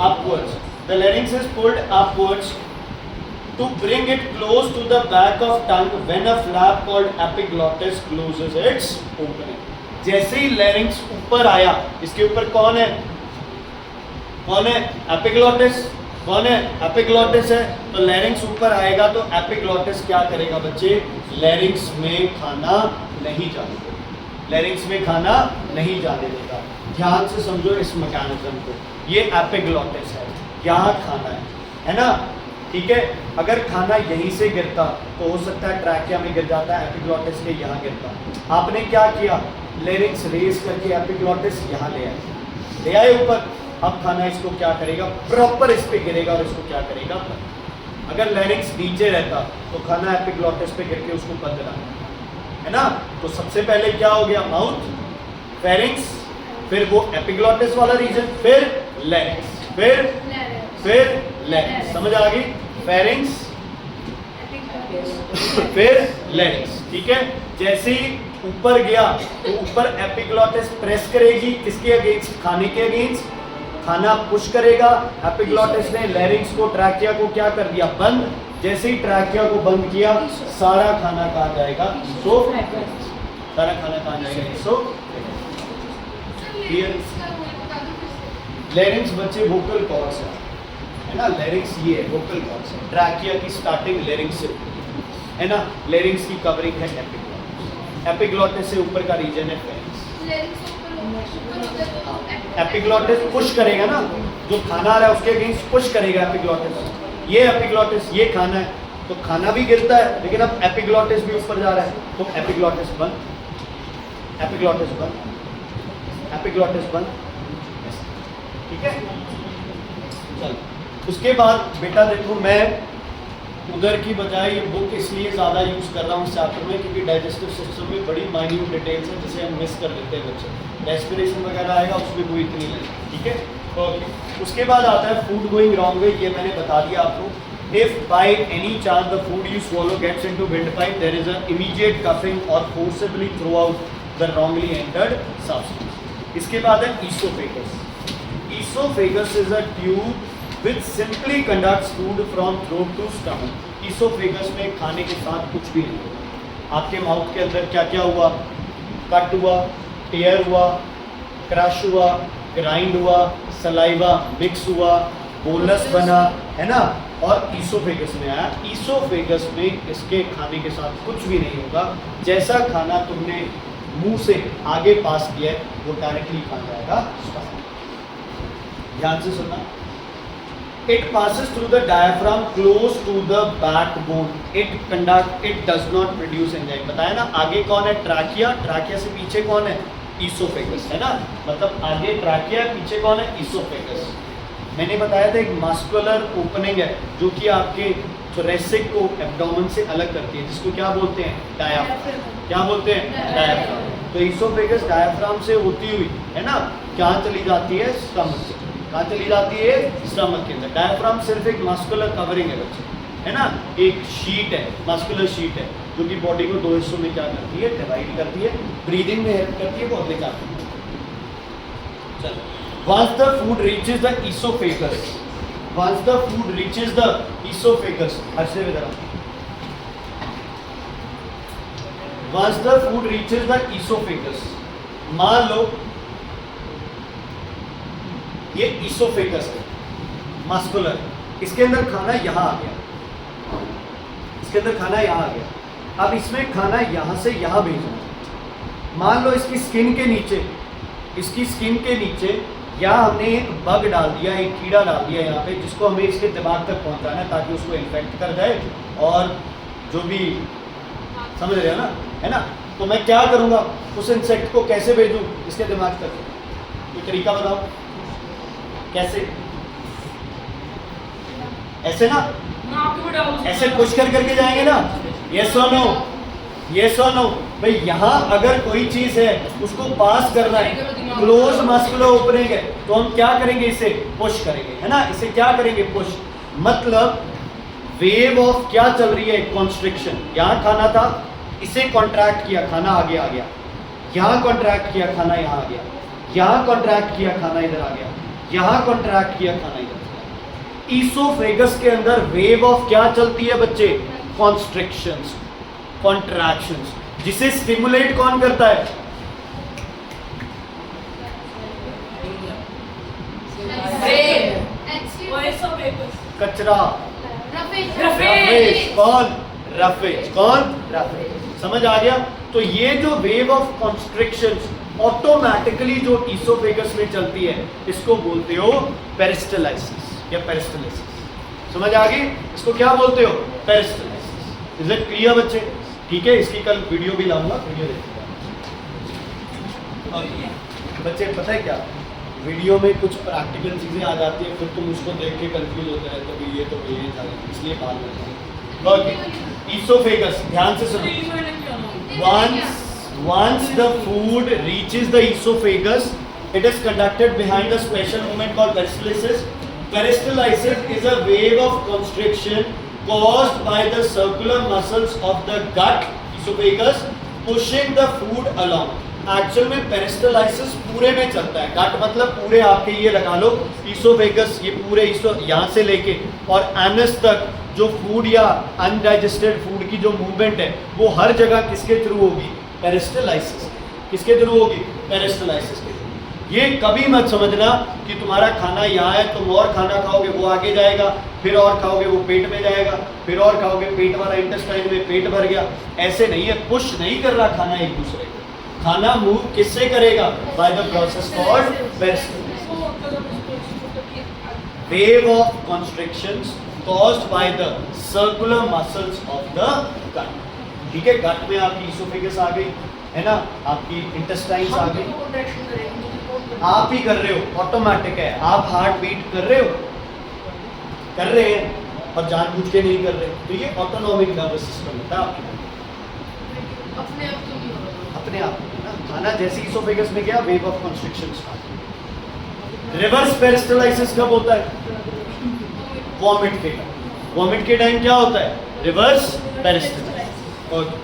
upwards. The larynx is pulled upwards to bring it close to the back of tongue when a flap called epiglottis closes its opening. जैसे ही larynx ऊपर आया, इसके ऊपर कौन है, एपिग्लॉटिस। कौन है, एपिग्लॉटिस है। तो लैरिंक्स ऊपर आएगा तो एपिग्लॉटिस क्या करेगा बच्चे, लैरिंक्स में खाना नहीं जाने देगा, लैरिंक्स में खाना नहीं जाने देगा। ध्यान से समझो इस मैकेनिज्म को, ये एपिग्लॉटिस है, यहाँ खाना है ना, ठीक है। अगर खाना यहीं से गिरता तो हो सकता है ट्रैकिया में गिर जाता है, एपिग्लॉटिस के यहाँ गिरता। आपने क्या किया, लैरिंक्स रेज करके एपिग्लॉटिस यहाँ ले आए ऊपर। अब खाना इसको क्या करेगा, प्रॉपर इस पे गिरेगा और इसको क्या करेगा, अगर लैरिंक्स नीचे रहता तो खाना एपिग्लॉटिस पे गिर के उसको बंद रहा, है ना। तो सबसे पहले क्या हो गया, माउथ, फेरिंग्स, फिर वो एपिग्लॉटिस वाला रीजन, फिर लैरिंक्स, फिर लैरिंक्स, समझ आ गई, फेरिंग्स फिर लैरिंक्स, ठीक है। जैसे ही ऊपर गया तो ऊपर एपिग्लॉटिस प्रेस करेगी, किसके अगेंस्ट, खाने के अगेंस्ट, खाना पुश करेगा। एपिग्लॉटिस ने लैरिंक्स को, ट्रैकिया को क्या कर दिया, बंद। जैसे ही ट्रैकिया को बंद किया, सारा खाना कहाँ जाएगा, सारा खाना कहाँ जाएगा, लैरिंक्स बच्चे वोकल कॉर्ड्स है ना, लैरिंक्स ये है, वोकल कॉर्ड्स है। ट्रैकिया की स्टार्टिंग लैरिंक्स से है ना, लैरिंक्स की कवरिंग है एपिग्लॉटिस, एपिग्लॉटिस से ऊपर का रीजन है फेरिंक्स। एपिग्लॉटिस पुश करेगा ना, जो खाना आ रहा है उसके अगेंस्ट पुश करेगा एपिग्लॉटिस। ये एपिग्लॉटिस, ये खाना है, तो खाना भी गिरता है, लेकिन अब एपिग्लॉटिस भी ऊपर जा रहा है, तो एपिग्लॉटिस बंद, एपिग्लॉटिस बंद, एपिग्लॉटिस बंद, ठीक है। चल, उसके बाद बेटा देखो, मैं उधर की बजाय ये बुक इसलिए ज़्यादा यूज़ कर रहा हूँ इस चैप्टर में, क्योंकि डाइजेस्टिव सिस्टम में बड़ी माइन्यूट डिटेल्स हैं जिसे हम मिस कर लेते हैं बच्चे। रेस्पिरेशन वगैरह आएगा उसमें कोई इतनी नहीं, ठीक है। ओके, उसके बाद आता है फूड गोइंग रॉन्ग वे, ये मैंने बता दिया आपको। If by any chance the food you swallow gets into windpipe, there is an immediate cuffing or forcibly throw out the wrongly entered substance. इसके बाद है esophagus. Esophagus is a tube which simply conducts food from throat to stomach. Esophagus में खाने के साथ कुछ भी नहीं होता, आपके माउथ के अंदर क्या क्या हुआ, कट हुआ, टेयर हुआ, क्रश हुआ, ग्राइंड हुआ, सलाइवा मिक्स हुआ, बोलस बना, है ना, और ईसोफेगस में आया। ईसोफेगस में इसके खाने के साथ कुछ भी नहीं होगा, जैसा खाना तुमने मुंह से आगे पास किया है वो डायरेक्टली खा जाएगा। ध्यान से सुनना। It passes through the diaphragm close to the backbone. It does not produce enzyme. बताया ना, आगे कौन है, ट्रैकिया, ट्रैकिया से पीछे कौन है, ईसोफेगस, है ना, मतलब आगे ट्रैकिया, पीछे कौन है, ईसोफेगस। मैंने बताया था एक मस्कुलर ओपनिंग है जो कि आपके थोरेसिक को एब्डोमेन से अलग करती है, जिसको क्या बोलते हैं, डायाफ्राम। क्या बोलते हैं, डायाफ्राम। तो ईसोफेगस डायाफ्राम से होती हुई, है ना, क्या चली जाती है, स्टमक से। कहाँ चली जाती है, स्टमक के अंदर। डायफ्राम सिर्फ एक मस्कुलर कवरिंग है बच्चे, है ना, एक शीट है, मस्कुलर शीट है, जो कि बॉडी को दो हिस्सों में क्या करती है, डिवाइड करती है, ब्रीदिंग में हेल्प करती है, बहुत ले जाती है। चलो, once the food reaches the esophagus, once the food reaches the esophagus, अच्छे में जरा, once the food reaches the esophagus, मान लो ये ईसोफेगस है, मस्कुलर, इसके अंदर खाना यहाँ आ गया, इसके अंदर खाना यहाँ आ गया। अब इसमें खाना यहाँ से यहाँ भेजना। मान लो इसकी स्किन के नीचे, इसकी स्किन के नीचे यहाँ हमने एक बग डाल दिया, एक कीड़ा डाल दिया यहाँ पे, जिसको हमें इसके दिमाग तक पहुँचाना है ताकि उसको इन्फेक्ट कर जाए, और जो भी समझ रहे हो ना, है ना। तो मैं क्या करूँगा, उस इंसेक्ट को कैसे भेजूँ इसके दिमाग तक, कोई तरीका बताओ कैसे। ऐसे ना, ऐसे पुश कर करके जाएंगे ना, यस और नो, यस और नो। भाई यहाँ अगर कोई चीज है उसको पास करना है, क्लोज मस्कुलर ओपनिंग है, तो हम क्या करेंगे, इसे पुश करेंगे, है ना, इसे क्या करेंगे, पुश। मतलब वेव ऑफ क्या चल रही है, कॉन्स्ट्रिक्शन। यहाँ खाना था, इसे कॉन्ट्रैक्ट किया, खाना आगे आ गया, यहाँ कॉन्ट्रैक्ट किया, खाना यहाँ आ गया, यहाँ कॉन्ट्रैक्ट किया, खाना इधर आ गया, यहाँ कॉन्ट्रैक्ट किया, खाना इधर। ईसोफेगस के अंदर वेव ऑफ क्या चलती है बच्चे, कॉन्स्ट्रिक्शंस, कॉन्ट्रैक्शंस, जिसे स्टिमुलेट कौन करता है, कचरा, रफेज, कौन, रफेज, कौन, रफेज। समझ आ गया। तो ये जो वेव ऑफ कॉन्स्ट्रिक्शंस ऑटोमेटिकली जो ईसोफेगस में चलती है, इसको बोलते हो पेरिस्टलाइसिस या पेरिस्टलिसिस। समझ आ गई, इसको क्या बोलते हो, पेरिस्टलिसिस। इज इट क्लियर बच्चे? ठीक है, इसकी कल वीडियो भी लाऊंगा, वीडियो देखिएगा। बच्चे पता है क्या, वीडियो में कुछ प्रैक्टिकल चीज़ें आ जाती है, फिर तुम उसको देख के कंफ्यूज होते रहते हो, ये तो ये था, इसलिए बात करते हैं। ईसोफेगस, ध्यान से सुनो। Once the food reaches the esophagus, it is conducted behind a special movement called peristalsis. Peristalsis is a wave of constriction caused by the circular muscles of the gut, esophagus, pushing the food along. Actual में पेरिस्टलाइसिस पूरे में चलता है, गट मतलब पूरे, आपके ये लगा लो ईसोफेगस, ये पूरे यहाँ से लेके और एनस तक जो फूड या अनडाइजेस्टेड फूड की जो मूवमेंट है वो हर जगह किसके थ्रू होगी, पेरिस्टलाइसिस। किसके थ्रू होगी, पेरिस्टलाइसिस के थ्रू। ये कभी मत समझना कि तुम्हारा खाना यहाँ है, तुम और खाना खाओगे वो आगे जाएगा, फिर और खाओगे वो पेट में जाएगा, फिर और खाओगे पेट वाला इंटेस्टाइन में पेट भर गया। ऐसे नहीं है, पुश नहीं कर रहा खाना एक दूसरे को। खाना मूव किससे करेगा, by the process called peristalsis. Wave of constrictions caused by the circular muscles of the gut। ठीक है, गट में आपकी ईसोफेगस आ गई, है ना, आपकी इंटेस्टाइन्स आ गई, आप ही कर रहे हो, ऑटोमेटिक है। आप हार्ट बीट कर रहे हो, कर रहे हैं और जानबूझ के नहीं कर रहे, तो ये ऑटोनॉमिक नर्वस सिस्टम होता है आपके अपने आप तो नहीं होगा, अपने आप ना। खाना जैसे ईसोफेगस में गया, wave of constriction start. Reverse peristalsis कब होता है, वॉमिट के टाइम। वॉमिट के टाइम क्या होता है, reverse peristalsis. Okay,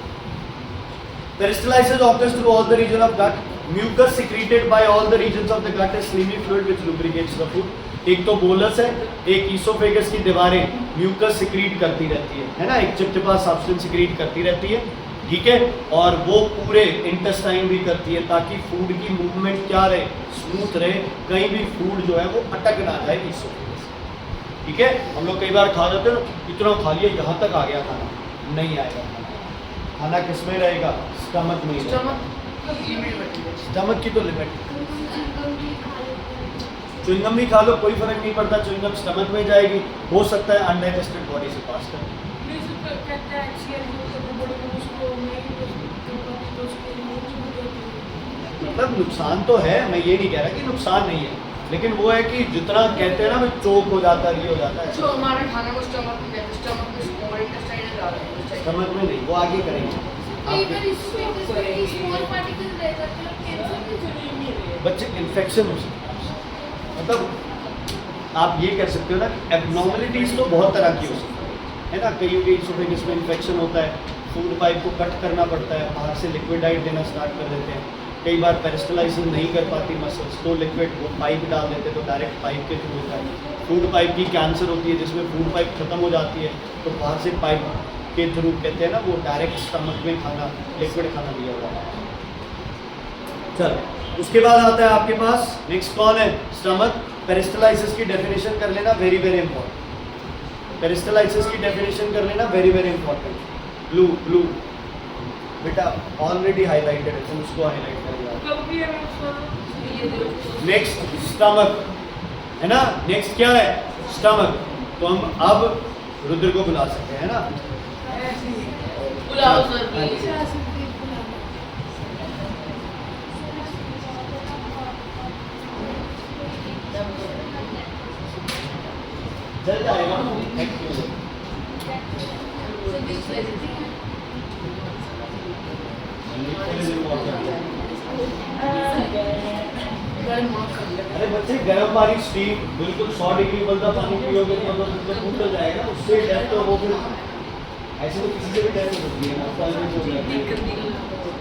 peristalsis occurs through all the region of gut. Mucus secreted by all the regions of the gut is slimy fluid which lubricates the food. एक तो bolus है, एक oesophagus की दीवारें म्यूकस सिक्रीट करती रहती है ना, एक चिपचिपा सब्सटेंस सिक्रीट करती रहती है। ठीक है, और वो पूरे इंटेस्टाइन भी करती है ताकि फूड की मूवमेंट क्या रहे, स्मूथ रहे, कहीं भी फूड जो है वो अटक ना जाए इसोफेगस। ठीक है, हम लोग कई बार खा जाते हैं ना, इतना खा लिया यहाँ तक आ गया खाना, नहीं आएगा खाना किस में रहेगा, स्टमक में ही रहेगा। स्टमक की तो लिमिट, च्युइंगम भी खा लो कोई फर्क नहीं पड़ता, च्युइंगम स्टमक में जाएगी, हो सकता है अनडाइजेस्टेड बॉडी से पास कर। मतलब नुकसान तो है, मैं ये नहीं कह रहा कि नुकसान नहीं है, लेकिन वो है कि जितना कहते हैं ना वो चोक हो जाता है, ये हो जाता है। जो हमारे खाने को स्टमक में कहते हैं, स्टमक में स्मॉल इंटेस्टाइन जा रहा है, स्टमक में नहीं, वो आगे करेंगे। बच्चे इन्फेक्शन हो सकता है, मतलब आप ये कह सकते हो ना कि एबनॉर्मलिटीज तो बहुत तरह की हो सकती है ना, कईयों के इसोफेगस में इन्फेक्शन होता है, फूड पाइप को कट करना पड़ता है, बाहर से लिक्विड डाइट देना स्टार्ट कर देते हैं, कई बार पेरिस्टलाइसिस नहीं कर पाती मसल्स तो लिक्विड वो पाइप डाल देते तो डायरेक्ट पाइप के थ्रू होता है। फूड पाइप की कैंसर होती है जिसमें फूड पाइप खत्म हो जाती है तो बाहर से पाइप के थ्रू कहते हैं ना वो डायरेक्ट स्टमक में खाना, लिक्विड खाना दिया हुआ है। चलो उसके बाद आता है आपके पास नेक्स्ट कौन है, स्टमक। पेरिस्टलाइसिस की डेफिनेशन कर लेना, वेरी वेरी इंपॉर्टेंट। पेरिस्टलाइसिस की डेफिनेशन कर लेना, very very important. Blue blue बेटा ऑलरेडी हाईलाइटेड है, तुम उसको हाईलाइट करेंगे। नेक्स्ट स्टमक है ना, नेक्स्ट क्या है, स्टमक। तो हम अब रुद्र को बुला सकते हैं ना, बुलाओ सर प्लीज। चल जाएगा। Thank you. अरे बच्चे गर्म पानी स्टीम बिल्कुल 100 डिग्री उबलता पानी पियोगे तो फूट तो जाएगा, उससे डेथ तो वो फिर ऐसे तो किसी से भी डेथ हो सकती है ना,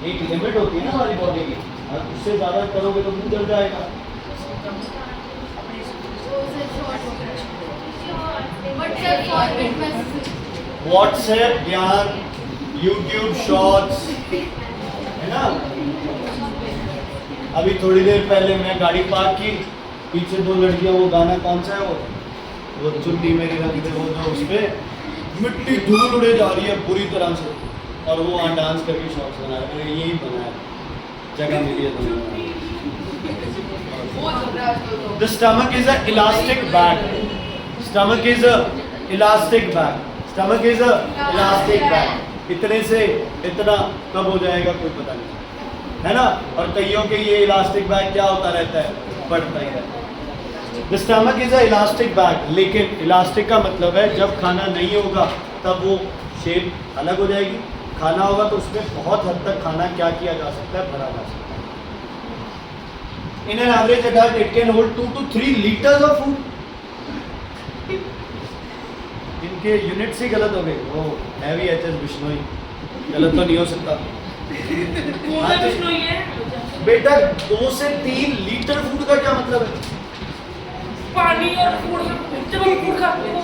एक लिमिट होती है ना हमारी बॉडी की, और उससे ज़्यादा करोगे तो मुँह जल जाएगा। व्हाट्सएप ज्ञान, यूट्यूब शॉर्ट्स है ना। अभी थोड़ी देर पहले मैं गाड़ी पार्क की, पीछे दो लड़कियां, वो गाना कौन सा है वो चुन्नी मेरी रंग दे, वो जो उस पे मिट्टी धूल उड़े जा रही है पूरी तरह से, और वो वहाँ डांस करके शॉर्ट्स बना रहे हैं। यही बनाया, जगह मिली है तो। The stomach is a elastic bag. Stomach is a elastic bag. Stomach is a elastic bag. इतने से इतना कब हो जाएगा कोई पता नहीं, है ना। और कईयों के ये इलास्टिक बैग क्या होता रहता है, बढ़ता ही रहता है। The stomach is a elastic bag, लेकिन इलास्टिक का मतलब है जब खाना नहीं होगा तब वो शेप अलग हो जाएगी, खाना होगा तो उसमें बहुत हद तक खाना क्या किया जा सकता है, भरा जा सकता है। In an average adult it can hold 2 to 3 liters of food. इनके यूनिट्स ही गलत हो गए, वो हैवी एचएस बिश्नोई, गलत तो नहीं हो सकता। बेटा 2 से 3 लीटर फूड का क्या मतलब है, पानी और फूड, जब हम फूड खाते हैं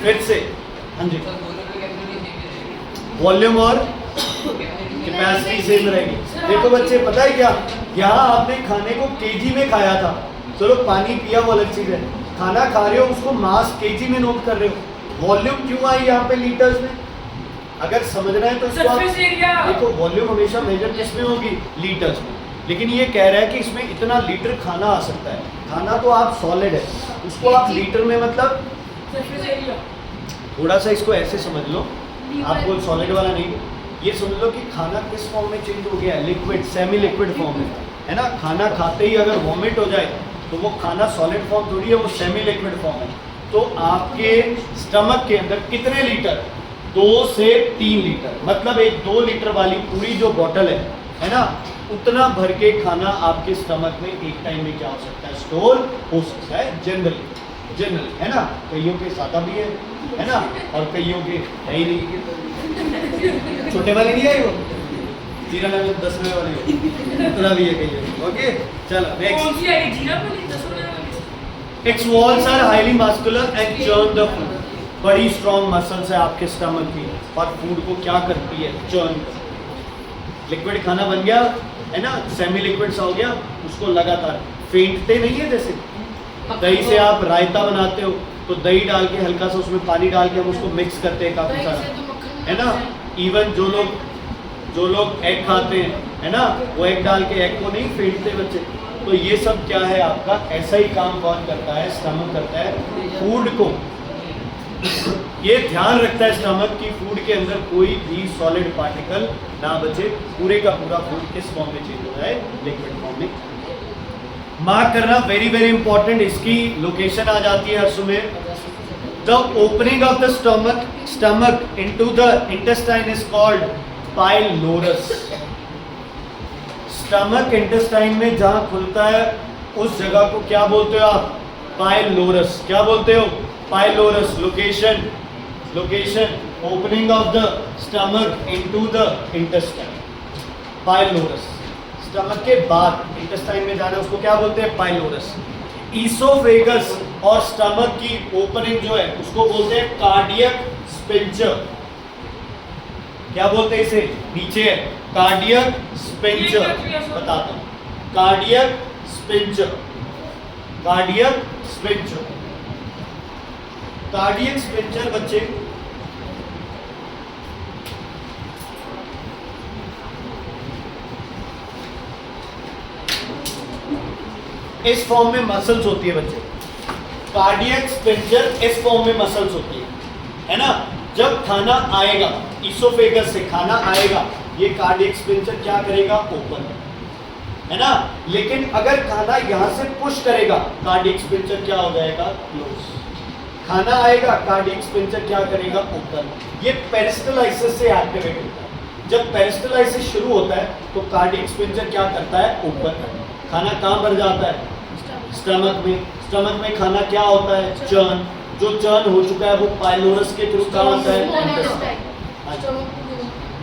फिर से हाँ जी, वॉल्यूम और कैपेसिटी सेम रहेगी। देखो बच्चे पता है क्या, यहाँ आपने खाने को केजी में खाया था, चलो पानी पिया वो अलग चीज है, खाना खा रहे हो उसको मास केजी में नोट कर रहे हो, वॉल्यूम क्यों आई यहाँ पे लीटर्स में। अगर समझना है तो इसको आप देखो, वॉल्यूम हमेशा मेजर किसमें होगी, लीटर्स में। लेकिन ये कह रहा है कि इसमें इतना लीटर खाना आ सकता है, खाना तो आप सॉलिड है, उसको आप लीटर में मतलब थोड़ा सा इसको ऐसे समझ लो, आपको सॉलिड वाला नहीं, ये समझ लो कि खाना किस फॉर्म में चेंज हो गया है, लिक्विड, सेमी लिक्विड फॉर्म में, है ना। खाना खाते ही अगर वॉमिट हो जाए तो वो खाना सॉलिड फॉर्म थोड़ी है, वो सेमी लिक्विड फॉर्म है। तो आपके स्टमक के अंदर कितने लीटर, 2 से 3 लीटर, मतलब एक 2 लीटर वाली पूरी जो बॉटल है ना, उतना भर के खाना आपके स्टमक में एक टाइम में क्या हो सकता है, स्टोर हो सकता है जनरली, है ना। कईयों के सादा भी है ना, और कईयों के है ही नहीं, छोटे वाले नहीं है वो, 0 लेवल 10 वाले इतना भी है कईयों। ओके चलो next. Its walls are highly muscular and churn the food. बड़ी स्ट्रॉन्ग मसल्स है आपके स्टमक की और फूड को क्या करती है, चर्न। लिक्विड खाना बन गया है ना, सेमी लिक्विड सा हो गया, उसको लगातार फेंटते नहीं है। जैसे दही से आप रायता बनाते हो तो दही डाल के हल्का सा उसमें पानी डाल के हम उसको मिक्स करते हैं काफी सारा, है ना। इवन जो लोग एग खाते हैं, है ना, वो एग डाल के एग को नहीं फेंटते बच्चे। तो ये सब क्या है आपका, ऐसा ही काम कौन करता है, स्टमक करता है फूड को। ये ध्यान रखता है स्टमक की फूड के अंदर कोई भी सॉलिड पार्टिकल ना बचे, पूरे का पूरा फूड किस फॉर्म में चेंज हो रहा है, लिक्विड फॉर्म में। मार्क करना वेरी वेरी इंपॉर्टेंट, इसकी लोकेशन आ जाती है हर सुमेर। The opening of the stomach into the intestine is called pylorus. Stomach intestine में जहां खुलता है उस जगह को क्या बोलते हो आप, पाइलोरस। क्या बोलते हो, pylorus. Location opening of the stomach into the intestine, pylorus. Stomach के बाद इंटेस्टाइन में जाना उसको क्या बोलते हैं, पाइलोरस। ईसोफेगस और स्टमक की ओपनिंग जो है उसको बोलते हैं कार्डियक स्पिंचर। क्या बोलते हैं इसे, नीचे है कार्डियक स्पिंचर, बताता हूं, cardiac sphincter, cardiac sphincter. Cardiac sphincter बच्चे इस फॉर्म में मसल्स होती है बच्चे। कार्डियक स्पिंचर इस फॉर्म में मसल्स होती है ना। जब खाना आएगा इसोफेगस से, खाना आएगा, ये कार्डियक स्पिंचर क्या करेगा, ओपन, है ना। लेकिन अगर खाना यहां से पुश करेगा, कार्डियक स्पिंचर क्या हो जाएगा, क्लोज। खाना आएगा, कार्डियक स्पिंचर क्या करेगा, ओपन। ये पेरिस्टलाइसिस से एक्टिवेट होता है। जब पेरिस्टलाइसिस शुरू होता है तो कार्डियक स्पिंचर क्या करता है, ओपन। खाना कहाँ भर जाता है, स्टमक में। स्टमक में खाना क्या होता है, चर्न। जो चर्न हो चुका है वो पाइलोरस के थ्रू कहाँ होता है,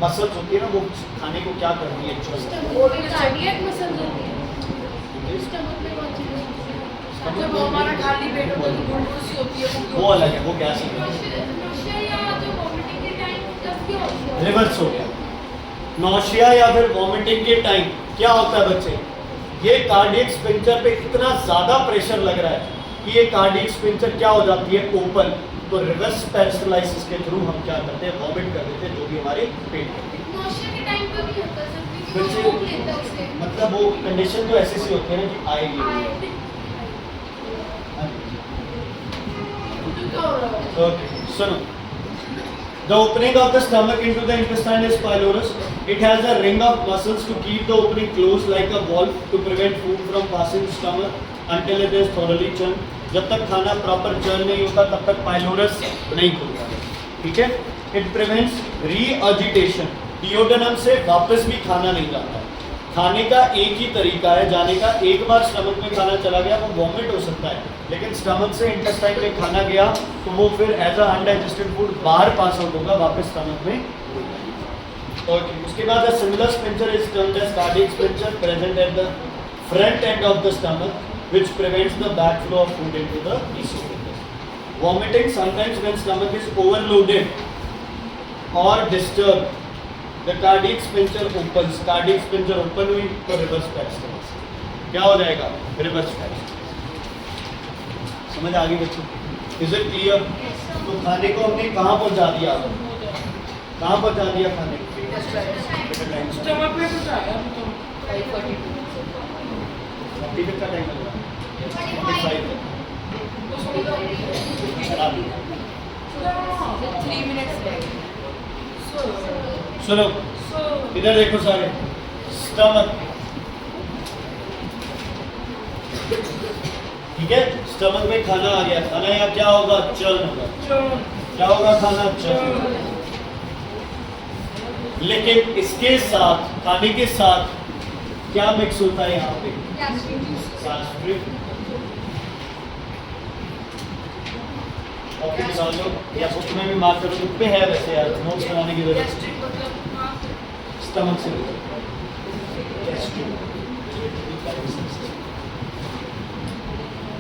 मसल्स होती है ना, वो खाने को क्या करती है, कार्डियक मसल्स होती है। स्टमक में कौन सी मसल्स, जब हमारा खाली पेट होता है तो ग्लूकोज होती है, वो अलग है, वो गैस है। नौशिया या जो वोमिटिंग के टाइम जब क्या होता है, रिवर्स हो गया। नौशिया या फिर वॉमिटिंग के टाइम क्या होता है बच्चे, ये कार्डियक स्पिंचर पे इतना ज्यादा प्रेशर लग रहा है कि ये कार्डियक स्पिंचर क्या हो जाती है, ओपन। तो रिवर्स पेरिस्टलाइसिस के थ्रू हम क्या करते हैं, वॉमिट कर देते हैं जो भी हमारे पेट में। नौशिया के टाइम पर भी होता है सर, क्योंकि बच्चे, वो भूख लेता है उसे, मतलब वो कंडीशन तो ऐसी सी होती है ना कि आएगी। ओके, सुनो। The opening of the stomach into the intestine is pylorus. It has a ring of muscles to keep the opening closed like a valve to prevent food from passing the stomach until it is thoroughly churned. जब तक खाना proper churn नहीं होता तब तक pylorus नहीं खुलता, ठीक है। इट प्रिवेंट्स रीअजिटेशन, डिओडेनम से वापस भी खाना नहीं जाता। खाने का एक ही तरीका है जाने का, एक बार स्टमक में खाना चला गया वो वॉमिट हो सकता है, लेकिन स्टमक से इंटेस्टाइन में खाना गया तो वो फिर एज अ अनडाइजेस्टेड फूड बाहर पास आउट होगा, वापस स्टमक में। ओके, उसके बाद similar sphincter is termed as cardiac sphincter present at the front end of the stomach which prevents the backflow of food into the esophagus. Vomiting sometimes when stomach is overloaded or disturbed, the cardiac sphincter opens. Cardiac sphincter open हुई तो reverse peristalsis क्या हो जाएगा, reverse peristalsis। समझ आ गई बच्चों, is it clear. तो खाने को हमने कहाँ पहुँचा दिया, कहाँ पहुँचा दिया खाने को, स्टमक में कुछ आया तो 40 का टाइम लगा, 45 3 मिनट्स लगेंगे। सुनो इधर देखो सारे, स्टमक, ठीक है। स्टमक में खाना आ गया, खाना यहाँ क्या होगा, चर्न होगा। क्या होगा, खाना चर्न। लेकिन इसके साथ, खाने के साथ क्या मिक्स होता है यहाँ पे, गैस्ट्रिक। कॉपी निकाल लो या बुक में भी मार्क करो, बुक पे है वैसे यार, नोट्स बनाने की जरूरत नहीं। स्टमक से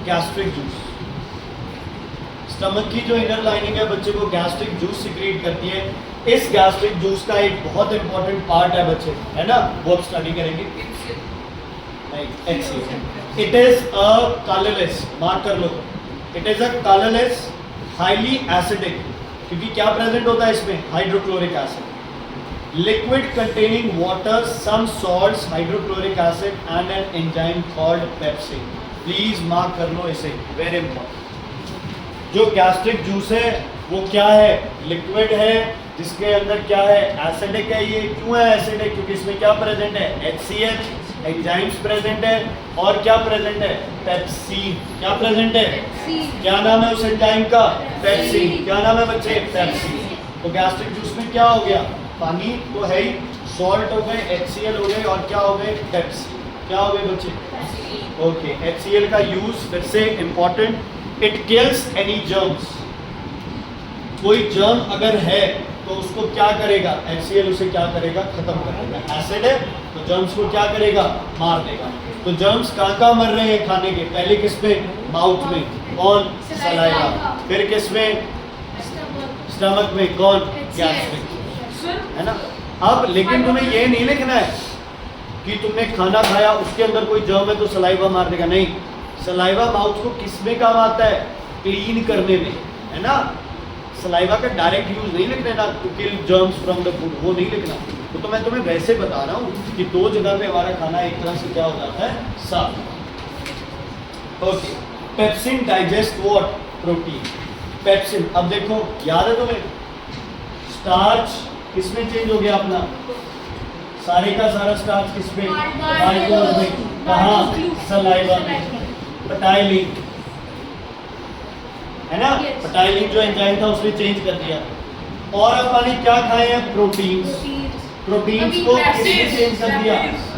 गैस्ट्रिक जूस, स्टमक की जो इनर लाइनिंग है बच्चे को गैस्ट्रिक जूस सिक्रीट करती है। इस गैस्ट्रिक जूस का एक बहुत इंपॉर्टेंट पार्ट है बच्चे, है ना, वो आप स्टडी करेंगे। It is a colourless, mark कर लो, it is a colourless highly acidic, क्योंकि क्या प्रेजेंट होता है इसमें, hydrochloric acid, liquid containing water, some salts, hydrochloric acid and an enzyme called pepsin. Please mark कर लो इसे, वेरी इंपॉर्टेंट। जो गैस्ट्रिक जूस है वो क्या है, लिक्विड है जिसके अंदर क्या है, एसिडिक है। ये क्यों है एसिडिक, क्योंकि इसमें क्या प्रेजेंट है, HCl, एंजाइम्स प्रेजेंट है, और क्या प्रेजेंट है, पेप्सिन। क्या प्रेजेंट है, क्या नाम है उस एंजाइम का, पेप्सिन। क्या नाम है बच्चे, पेप्सिन। तो गैस्ट्रिक जूस में क्या हो गया, पानी तो है ही, सॉल्ट हो गए, HCl हो गए, और क्या हो गए, पेप्सिन। क्या हो गए बच्चे, ओके। HCl का यूज फिर से important, it kills any germs. कोई जर्म अगर है तो उसको क्या करेगा, HCl उसे क्या करेगा, खत्म कर देगा। एसिड है तो जर्म्स को क्या करेगा, मार देगा। तो जर्म्स कहाँ मर रहे हैं खाने के, पहले किस में, माउथ में, कौन, सलाइवा, फिर किस में, स्टमक में, कौन, गैस्ट्रिक, है ना। अब लेकिन तुम्हें ये नहीं लिखना है कि तुमने खाना खाया उसके अंदर कोई जर्म है तो सलाइवा मार देगा, नहीं। सलाइवा माउथ को किस में काम आता है, क्लीन करने में, है ना। सलाइवा का डायरेक्ट यूज नहीं लिखना है ना, to kill germs from the food, वो नहीं लिखना। तो मैं तुम्हें वैसे बता रहा हूँ कि दो जगह पे हमारा खाना एक तरह से क्या हो जाता है, साफ। Okay, pepsin digest what, protein. Pepsin, अब देखो याद है तुम्हें, स्टार्च किसमें चेंज हो गया अपना, सारे का सारा स्टार्च किसमें, माल्टोज में, कहाँ, सलाइवा में, पेटाइलिन, है ना। पेटाइलिन जो एंजाइम था उसने चेंज कर दिया। और अपन ने क्या खाए हैं, प्रोटीन्स। प्रोटीन्स को किसने चेंज कर दिया,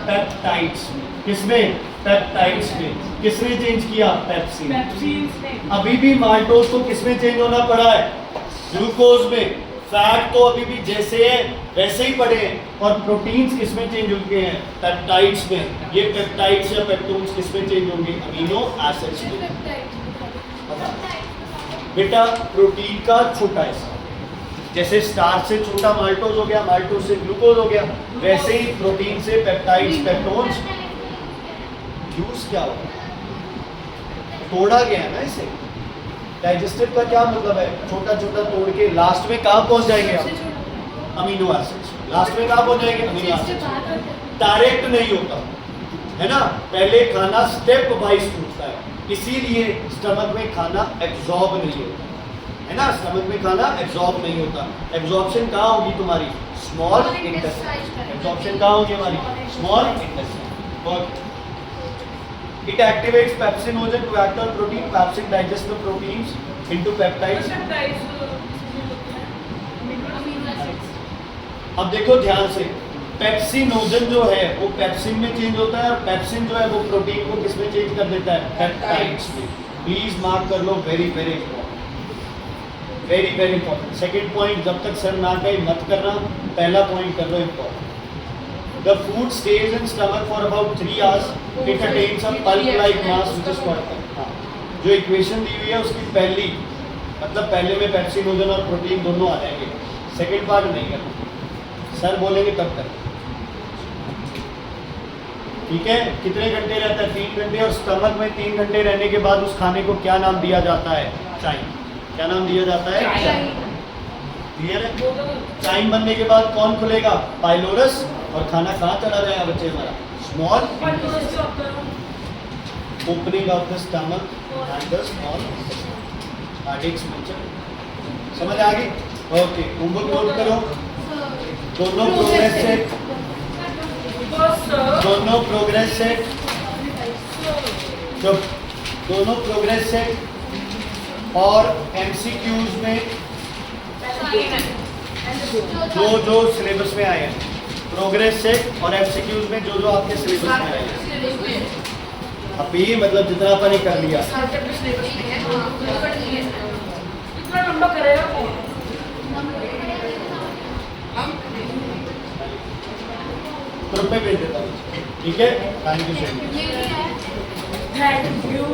पेप्टाइड्स में। किसमें, पेप्टाइड्स में। किसने चेंज किया, पेप्सिन। अभी भी माल्टोज को किसमें चेंज होना पड़ा है, ग्लूकोज में। फैट तो अभी भी जैसे है वैसे ही पड़े हैं, और प्रोटीन्स किसमें चेंज होंगे हैं, पेप्टाइड्स में। ये पेप्टाइड्स या पेप्टोन्स किसमें चेंज होंगे, अमीनो एसिड्स में। बेटा प्रोटीन का छोटा हिस्सा, जैसे स्टार्च से छोटा माल्टोज हो गया, माल्टोज से ग्लूकोज हो गया, वैसे ही प्रोटीन से पेप्टाइड्स, पेप्टोन्स। यूज क्या होगा, तोड़ा गया है ना इसे। डाइजेस्टिव का क्या मतलब है, छोटा छोटा तोड़ के लास्ट में कहाँ पहुंच जाएंगे आप, अमीनो एसिड्स। लास्ट में कहाँ पहुंच जाएंगे, अमीनो एसिड्स। डायरेक्ट नहीं होता है ना, पहले खाना स्टेप वाइज टूटता है, इसीलिए स्टमक में खाना एब्जॉर्ब नहीं होता, है ना। स्टमक में खाना एब्जॉर्ब नहीं होता। एब्जॉर्प्शन कहाँ होगी तुम्हारी, स्मॉल इंटेस्टाइन। एब्जॉर्प्शन कहाँ होगी हमारी, small intestine. It activates pepsinogen to act on protein. Pepsin digests the proteins into peptides. अब देखो ध्यान से, पेप्सिनोजन जो है वो पेप्सिन में चेंज होता है, और पेप्सिन जो है वो प्रोटीन को किसमें चेंज कर देता है, पेप्टाइड्स में। प्लीज मार्क कर लो, very very important, very very important. Second point जब तक सर ना कहे मत करना, पहला पॉइंट कर लो important. The food stays in stomach for about 3 hours. It attains a pulp-like mass which is called. हाँ, जो इक्वेशन दी हुई है उसकी पहली, मतलब पहले में पेप्सिनोजन और प्रोटीन दोनों आ जाएंगे, सेकेंड पार्ट नहीं करना, सर बोलेंगे तब तक। ठीक है, कितने घंटे रहता है, 3 घंटे, और स्टमक में 3 घंटे रहने के बाद उस खाने को क्या नाम दिया जाता है, चाइम। क्या नाम दिया जाता है, चाइम। क्लियर है। चाइम बनने के बाद कौन खुलेगा, पाइलोरस, और खाना कहाँ चला जाएगा बच्चे हमारा, small opening of the stomach and the small intestine. समझ आ गई, ओके। होमवर्क नोट करो, दोनों प्रोग्रेस सेट, दोनों प्रोग्रेस सेट, जो दोनों प्रोग्रेस सेट और MCQs में जो सिलेबस में आए हैं, प्रोग्रेस सेट और MCQs में जो आपके सिलेबस में आए हैं। अभी मतलब जितना अपन ने कर लिया, कितना लंबा करेगा कौन? ग्रुप में भेज देता हूँ, ठीक है। Thank you so much. Thank you